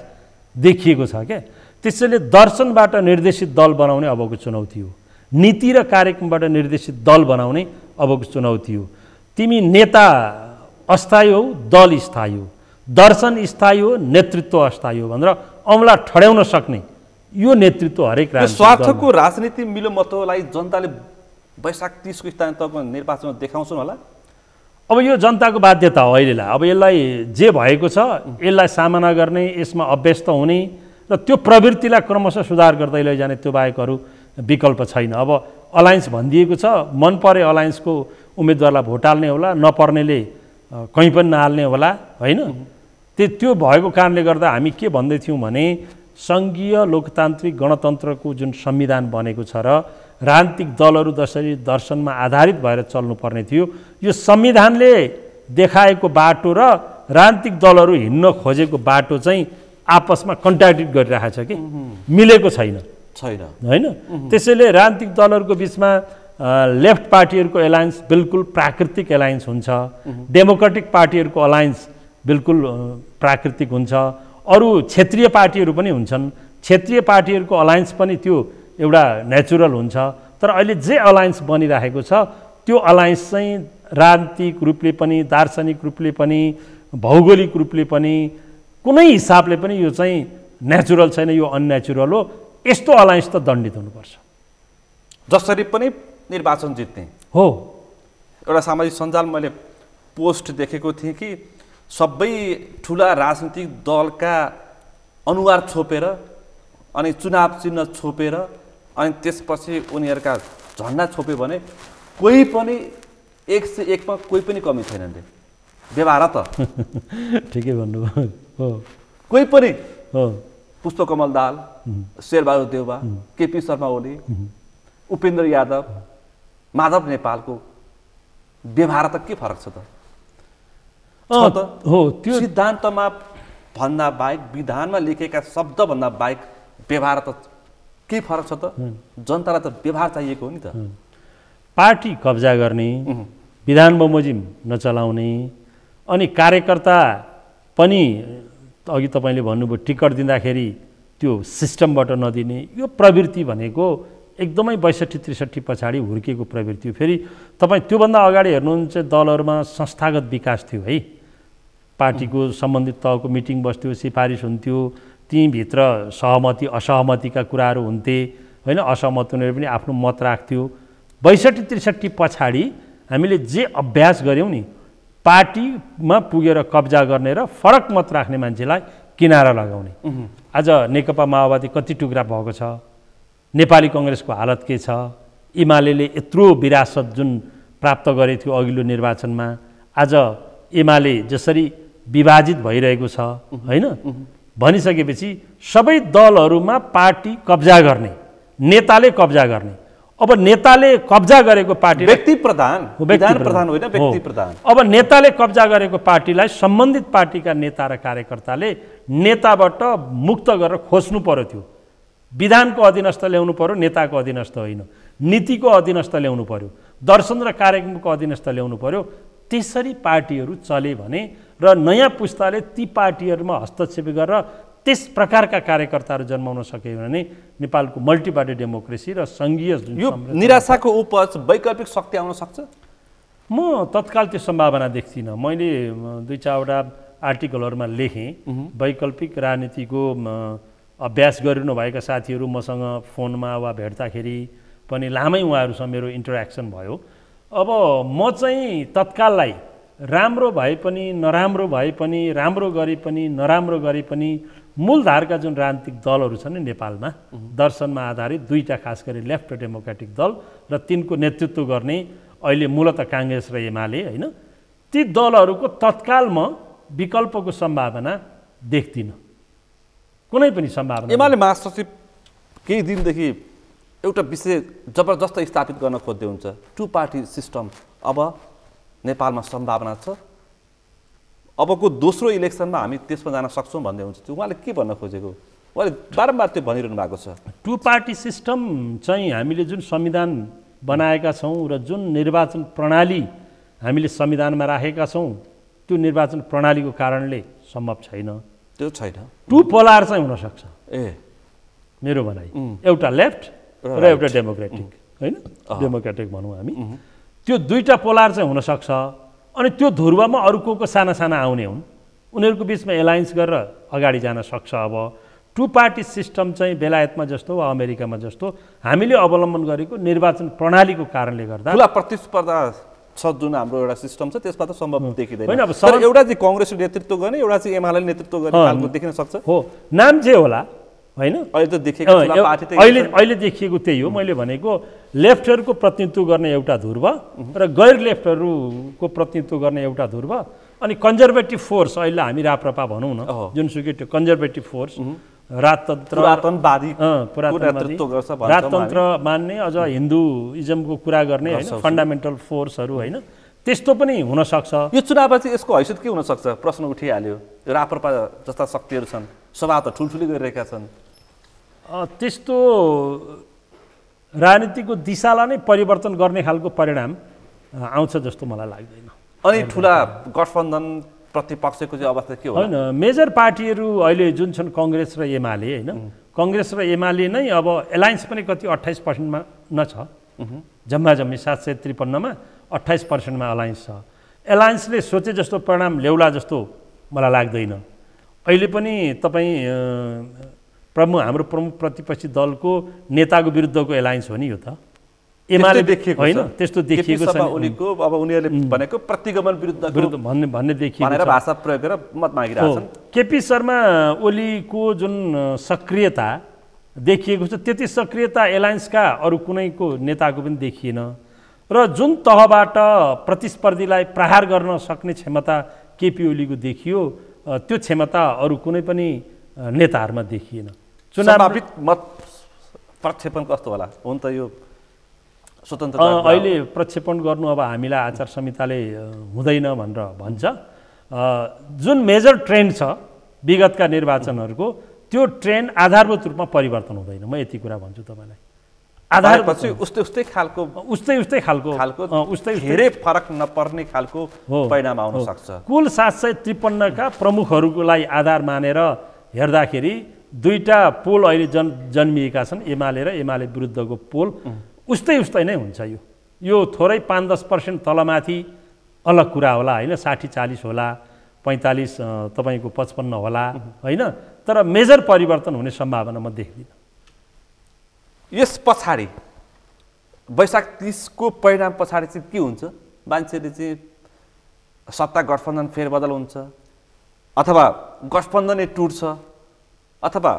देखिएको छ क्या। त्यसैले दर्शनबाट निर्देशित दल बनाउने अबको चुनौती हो, नीति र कार्यक्रमबाट निर्देशित दल बनाउने अबको चुनौती हो। तिमी नेता अस्थायी हो, दल स्थायी हो, दर्शन स्थायी हो, नेतृत्व अस्थायी हो भनेर औँला ठड्याउन सक्ने यो नेतृत्व हरेक स्वार्थको राजनीति मिलोमतोलाई जनताले वैशाख 30 को स्थानीय तहको निर्वाचनमा देखाउँछन् होला। अब यो जनताको बाध्यता हो अहिलेलाई। अब यसलाई जे भएको छ यसलाई सामना गर्ने, यसमा अभ्यस्त हुने र त्यो प्रवृत्तिलाई क्रमशः सुधार गर्दै लैजाने, त्यो बाहेक अरू विकल्प छैन। अब अलायन्स भनिदिएको छ, मन परे अलायन्सको उम्मेदवारलाई भोट हाल्ने होला, नपर्नेले कहीँ पनि नहाल्ने होला होइन। त्यो भएको कारणले गर्दा हामी के भन्दै थियौँ भने सङ्घीय लोकतान्त्रिक गणतन्त्रको जुन संविधान बनेको छ र राजनीतिक दलहरू जसरी दर्शनमा आधारित भएर चल्नुपर्ने थियो, यो संविधानले देखाएको बाटो र राजनीतिक दलहरू हिँड्न खोजेको बाटो चाहिँ आपसमा कन्ट्राडिक्ट गरिरहेको छ कि मिलेको छैन होइन। त्यसैले राजनीतिक दलहरूको बिचमा लेफ्ट पार्टीहरूको एलायन्स बिल्कुल प्राकृतिक एलायन्स हुन्छ, डेमोक्रेटिक पार्टीहरूको अलायन्स बिल्कुल प्राकृतिक हुन्छ, अरू क्षेत्रीय पार्टीहरू पनि हुन्छन्, क्षेत्रीय पार्टीहरूको अलायन्स पनि त्यो एउटा नेचुरल हुन्छ। तर अहिले जे अलायन्स बनिरहेको छ त्यो अलायन्स चाहिँ राजनीतिक रूपले पनि, दार्शनिक रूपले पनि, भौगोलिक रूपले पनि, कुनै हिसाबले पनि यो चाहिँ नेचुरल छैन, यो अननेचुरल हो। यस्तो अलायन्स त दण्डित हुनुपर्छ। जसरी पनि निर्वाचन जित्ने हो। एउटा सामाजिक सञ्जालमा मैले पोस्ट देखेको थिएँ कि सबै ठुला राजनीतिक दलका अनुहार छोपेर अनि चुनाव चिन्ह छोपेर अनि त्यसपछि उनीहरूका झन्डा छोप्यो भने कोही पनि 101 मा कोही पनि कमी छैन रे। व्यवहार त ठिकै भन्नुभयो। हो, कोही पनि हो। पुष्पकमल दाहाल, शेरबहादुर देउवा, केपी शर्मा ओली, उपेन्द्र यादव, माधव नेपालको व्यवहार त के फरक छ त? हो, त्यो सिद्धान्तमा भन्दा बाहेक, विधानमा लेखेका शब्दभन्दा बाहेक व्यवहार त के फरक छ त? जनतालाई त व्यवहार चाहिएको हो नि त। पार्टी कब्जा गर्ने, विधान बमोजिम नचलाउने, अनि कार्यकर्ता पनि अघि तपाईँले भन्नुभयो टिकट दिँदाखेरि त्यो सिस्टमबाट नदिने, यो प्रवृत्ति भनेको एकदमै 62-63 पछाडि हुर्किएको प्रवृत्ति हो। फेरि तपाईँ त्योभन्दा अगाडि हेर्नुहुन्छ दलहरूमा संस्थागत विकास थियो है, पार्टीको सम्बन्धित तहको मिटिङ बस्थ्यो, सिफारिस हुन्थ्यो, तीभित्र सहमति असहमतिका कुराहरू हुन्थे होइन, असहमत हुनेहरू पनि आफ्नो मत राख्थ्यो। 62-63 पछाडि हामीले जे अभ्यास गऱ्यौँ नि, पार्टीमा पुगेर कब्जा गर्ने र फरक मत राख्ने मान्छेलाई किनारा लगाउने। आज नेकपा माओवादी कति टुक्रा भएको छ, नेपाली कङ्ग्रेसको हालत के छ, एमाले यत्रो विरासत जुन प्राप्त गरेको थियो अघिल्लो निर्वाचनमा, आज एमाले जसरी विभाजित भइरहेको छ होइन, भनिसकेपछि सबै दलहरूमा पार्टी कब्जा गर्ने, नेताले कब्जा गर्ने। अब नेताले कब्जा गरेको पार्टी व्यक्ति प्रधान, विधान प्रधान होइन, व्यक्ति प्रधान। अब नेताले कब्जा गरेको पार्टीलाई सम्बन्धित पार्टीका नेता र कार्यकर्ताले नेताबाट मुक्त गरेर खोज्नु पर्यो। त्यो विधानको अधीनस्थ ल्याउनु पर्यो, नेताको अधीनस्थ होइन, नीतिको अधीनस्थ ल्याउनु पर्यो, दर्शन र कार्यक्रमको अधीनस्थ ल्याउनु पर्यो। त्यसरी पार्टीहरू चले भने र नयाँ पुस्ताले ती पार्टीहरूमा हस्तक्षेप गरेर त्यस प्रकारका कार्यकर्ताहरू जन्माउन सक्यो भने नेपालको मल्टिपार्टी डेमोक्रेसी र सङ्घीय यो निराशाको उपज वैकल्पिक शक्ति आउन सक्छ। म तत्काल त्यो सम्भावना देख्दिनँ। मैले 2-4वटा आर्टिकलहरूमा लेखेँ, वैकल्पिक राजनीतिको अभ्यास गरिरहनुभएका साथीहरू मसँग फोनमा वा भेट्दाखेरि पनि लामै उहाँहरूसँग मेरो इन्टरेक्सन भयो। अब म चाहिँ तत्काललाई राम्रो भए पनि नराम्रो भए पनि, राम्रो गरे पनि नराम्रो गरे पनि, मूलधारका जुन राजनीतिक दलहरू छन् नि नेपालमा, दर्शनमा आधारित दुईटा खास गरी लेफ्ट डेमोक्रेटिक दल र तिनको नेतृत्व गर्ने अहिले मूलतः काङ्ग्रेस र एमाले होइन, ती दलहरूको तत्काल म विकल्पको सम्भावना देख्दिनँ, कुनै पनि सम्भावना। एमाले महासचिव केही दिनदेखि एउटा विषय जबरजस्त स्थापित गर्न खोज्दै हुन्छ, 2 पार्टी सिस्टम अब नेपालमा सम्भावना छ, अबको दोस्रो इलेक्सनमा हामी त्यसमा जान सक्छौँ भन्दै हुन्छ। उहाँले के भन्न खोजेको? उहाँले बारम्बार त्यो भनिरहनु भएको छ। 2 पार्टी सिस्टम चाहिँ हामीले जुन संविधान बनाएका छौँ र जुन निर्वाचन प्रणाली हामीले संविधानमा राखेका छौँ, त्यो निर्वाचन प्रणालीको कारणले सम्भव छैन। त्यो छैन। 2 पोलार चाहिँ हुनसक्छ मेरो भनाइ, एउटा लेफ्ट र एउटा डेमोक्रेटिक होइन, डेमोक्रेटिक भनौँ हामी। त्यो दुईटा पोलार चाहिँ हुनसक्छ। अनि त्यो ध्रुवमा अरू को साना साना आउने हुन्, उनीहरूको बिचमा एलायन्स गरेर अगाडि जान सक्छ। अब 2 पार्टी सिस्टम चाहिँ बेलायतमा जस्तो वा अमेरिकामा जस्तो हामीले अवलम्बन गरेको निर्वाचन प्रणालीको कारणले गर्दा ठुला प्रतिस्पर्धा छ जुन हाम्रो एउटा सिस्टम छ, त्यसमा त सम्भव देखिँदैन। तर एउटा चाहिँ कङ्ग्रेसले नेतृत्व गर्ने, एउटा चाहिँ एमाले नेतृत्व गर्ने खालको देखिन सक्छ। हो, नाम जे होला होइन, अहिले त देखिएको पार्टी त अहिले देखिएको त्यही हो। मैले भनेको लेफ्टहरूको प्रतिनिधित्व गर्ने एउटा ध्रुव र गैर लेफ्टहरूको प्रतिनिधित्व गर्ने एउटा ध्रुव, अनि कन्जर्भेटिभ फोर्स अहिले हामी राप्रपा भनौँ न, जुनसुकै त्यो कन्जर्भेटिभ फोर्स पुरातनवादी राजतन्त्र मान्ने अझ हिन्दुइजमको कुरा गर्ने होइन फन्डामेन्टल फोर्सहरू होइन त्यस्तो पनि हुनसक्छ। यो चुनावमा चाहिँ यसको हैसियत के हुनसक्छ प्रश्न उठिहाल्यो। राप्रपा जस्ता शक्तिहरू छन् सभा त ठुल्ठुली गरिरहेका छन्, त्यस्तो राजनीतिको दिशालाई नै परिवर्तन गर्ने खालको परिणाम आउँछ जस्तो मलाई लाग्दैन। अनि ठुला गठबन्धन प्रतिपक्षको चाहिँ अवस्था के हो? होइन, मेजर पार्टीहरू अहिले जुन छन् कङ्ग्रेस र एमाले होइन, कङ्ग्रेस र एमाले नै अब एलायन्स पनि कति 28%मा न छ, जम्मा जम्मी 753मा 28%मा अलायन्स छ। एलायन्सले सोचे जस्तो परिणाम ल्याउला जस्तो मलाई लाग्दैन। अहिले पनि तपाईँ हाम्रो प्रमुख प्रतिपक्षी दलको नेताको विरुद्धको एलायन्स हो नि यो त, एमाले देखिएको होइन, त्यस्तो देखिएको छ। अब उनीहरूले भनेको प्रतिगमन विरुद्ध भन्ने देखिएको भनेर भाषा प्रयोग गरेर मत मागिरहेछन्। केपी शर्मा ओलीको जुन सक्रियता देखिएको छ त्यति सक्रियता एलायन्सका अरू कुनैको नेताको पनि देखिएन र जुन तहबाट प्रतिस्पर्धीलाई प्रहार गर्न सक्ने क्षमता केपी ओलीको देखियो त्यो क्षमता अरू कुनै पनि नेताहरूमा देखिएन। संभावित मत प्रक्षेपण कस्तो होला? हुन त यो स्वतन्त्र अहिले प्रक्षेपण गर्नु अब हामीलाई आचार संहिताले हुँदैन भनेर भन्छ। जुन मेजर ट्रेन्ड छ विगतका निर्वाचनहरूको त्यो ट्रेन्ड आधारभूत रूपमा परिवर्तन हुँदैन, म यति कुरा भन्छु तपाईँलाई। आधारपछि उस्तै खालको धेरै फरक नपर्ने खालको परिणाम आउन सक्छ। कुल 753 का प्रमुखहरूलाई आधार मानेर हेर्दाखेरि दुईटा पोल अहिले जन्मिएका छन्, एमाले र एमाले विरुद्धको पोल उस्तै नै हुन्छ। यो थोरै 5-10% तलमाथि अलग कुरा होला होइन, 60-40 होला, 45 तपाईँको 55 होला होइन, तर मेजर परिवर्तन हुने सम्भावना म देख्दिनँ। यस पछाडि वैशाख 30 को परिणाम पछाडि चाहिँ के हुन्छ? मान्छेले चाहिँ सत्ता गठबन्धन फेरबदल हुन्छ अथवा गठबन्धनै टुट्छ अथवा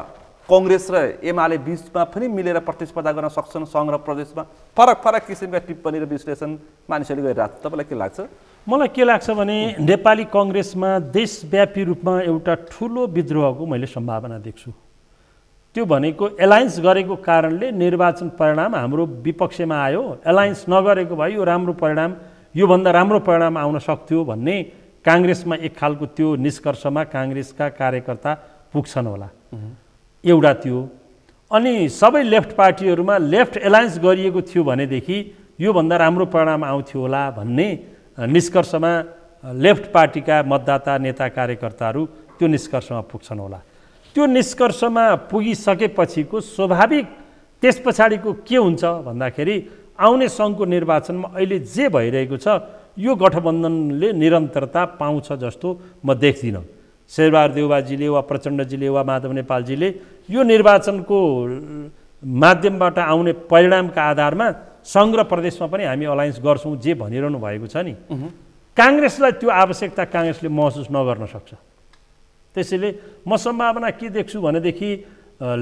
कङ्ग्रेस र एमाले बीचमा पनि मिलेर प्रतिस्पर्धा गर्न सक्छन् सङ्घ र प्रदेशमा? फरक किसिमका टिप्पणी र विश्लेषण मानिसहरूले गरिरहेको छ। तपाईँलाई के लाग्छ? मलाई के लाग्छ भने नेपाली कङ्ग्रेसमा देशव्यापी रूपमा एउटा ठुलो विद्रोहको मैले सम्भावना देख्छु। त्यो भनेको एलायन्स गरेको कारणले निर्वाचन परिणाम हाम्रो विपक्षमा आयो, एलायन्स नगरेको भए यो राम्रो परिणाम, योभन्दा राम्रो परिणाम आउन सक्थ्यो भन्ने काङ्ग्रेसमा एक खालको त्यो निष्कर्षमा काङ्ग्रेसका कार्यकर्ता पुग्छन् होला। एउटा त्यो। अनि सबै लेफ्ट पार्टीहरूमा लेफ्ट एलायन्स गरिएको थियो भनेदेखि योभन्दा राम्रो परिणाम आउँथ्यो होला भन्ने निष्कर्षमा लेफ्ट पार्टीका मतदाता नेता कार्यकर्ताहरू त्यो निष्कर्षमा पुग्छन् होला। त्यो निष्कर्षमा पुगिसकेपछिको स्वाभाविक त्यस पछाडिको के हुन्छ भन्दाखेरि आउने सङ्घको निर्वाचनमा अहिले जे भइरहेको छ यो गठबन्धनले निरन्तरता पाउँछ जस्तो म देख्दिनँ। शेरबहादुर देउवाजीले वा प्रचण्डजीले वा माधव नेपालजीले यो निर्वाचनको माध्यमबाट आउने परिणामका आधारमा सङ्घ र प्रदेशमा पनि हामी अलायन्स गर्छौँ जे भनिरहनु भएको छ नि, काङ्ग्रेसलाई त्यो आवश्यकता काङ्ग्रेसले महसुस नगर्न सक्छ। त्यसैले म सम्भावना के देख्छु भनेदेखि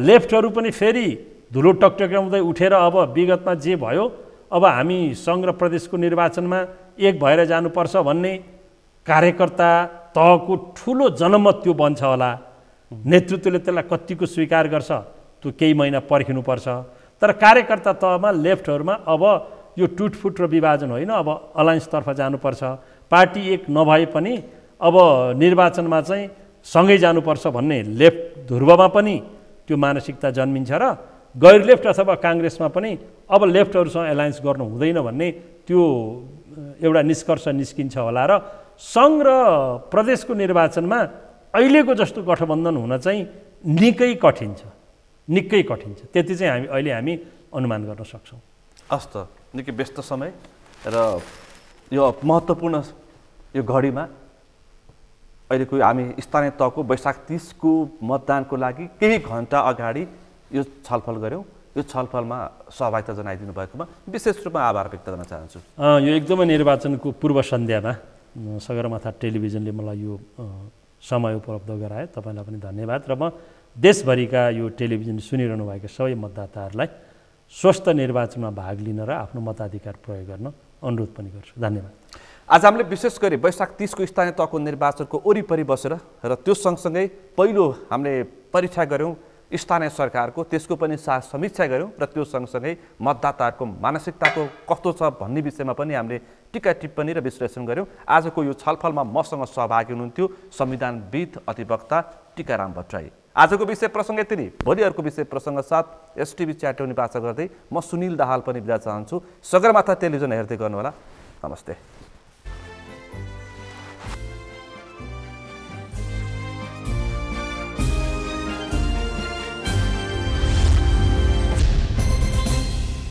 लेफ्टहरू पनि फेरि धुलो टकटक्याउँदै उठेर अब विगतमा जे भयो अब हामी सङ्घ र प्रदेशको निर्वाचनमा एक भएर जानुपर्छ भन्ने कार्यकर्ता तहको ठुलो जनमत त्यो बन्छ होला। नेतृत्वले त्यसलाई कतिको स्वीकार गर्छ त्यो केही महिना पर्खिनुपर्छ। तर कार्यकर्ता तहमा लेफ्टहरूमा अब यो टुटफुट र विभाजन होइन, अब अलायन्सतर्फ जानुपर्छ, पार्टी एक नभए पनि अब निर्वाचनमा चाहिँ सँगै जानुपर्छ भन्ने लेफ्ट ध्रुवमा पनि त्यो मानसिकता जन्मिन्छ र गैर लेफ्ट अथवा काङ्ग्रेसमा पनि अब लेफ्टहरूसँग एलायन्स गर्नु हुँदैन भन्ने त्यो एउटा निष्कर्ष निस्किन्छ होला र सङ्घ र प्रदेशको निर्वाचनमा अहिलेको जस्तो गठबन्धन हुन चाहिँ निकै कठिन छ। त्यति चाहिँ हामी अनुमान गर्न सक्छौँ। हस् त, निकै व्यस्त समय र यो महत्त्वपूर्ण यो घडीमा अहिलेको हामी स्थानीय तहको वैशाख 30 को मतदानको लागि केही घन्टा अगाडि यो छलफल गऱ्यौँ। यो छलफलमा सहभागिता जनाइदिनु भएकोमा विशेष रूपमा आभार व्यक्त गर्न चाहन्छु। यो एकदमै निर्वाचनको पूर्व सन्ध्यामा सगरमाथा टेलिभिजनले मलाई यो समय उपलब्ध गरायो, तपाईँलाई पनि धन्यवाद। र म देशभरिका यो टेलिभिजन सुनिरहनु भएका सबै मतदाताहरूलाई स्वस्थ निर्वाचनमा भाग लिन र आफ्नो मताधिकार प्रयोग गर्न अनुरोध पनि गर्छु। धन्यवाद। आज हामीले विशेष गरी वैशाख 30 को स्थानीय तहको निर्वाचनको वरिपरि बसेर र त्यो सँगसँगै पहिलो हामीले परीक्षा गऱ्यौँ स्थानीय सरकारको त्यसको पनि समीक्षा गऱ्यौँ र त्यो सँगसँगै मतदाताहरूको मानसिकताको कस्तो छ भन्ने विषयमा पनि हामीले टिका टिप्पणी र विश्लेषण गऱ्यौँ। आजको यो छलफलमा मसँग सहभागी हुनुहुन्थ्यो संविधानविद अधिवक्ता टिकाराम भट्टराई। आजको विषय प्रसङ्ग यति नै। भोलि अर्को विषय प्रसङ्ग साथ एसटिभी च्याटौनी वाचा गर्दै म सुनिल दाहाल पनि बिदा चाहन्छु। सगरमाथा टेलिभिजन हेर्दै गर्नुहोला। नमस्ते।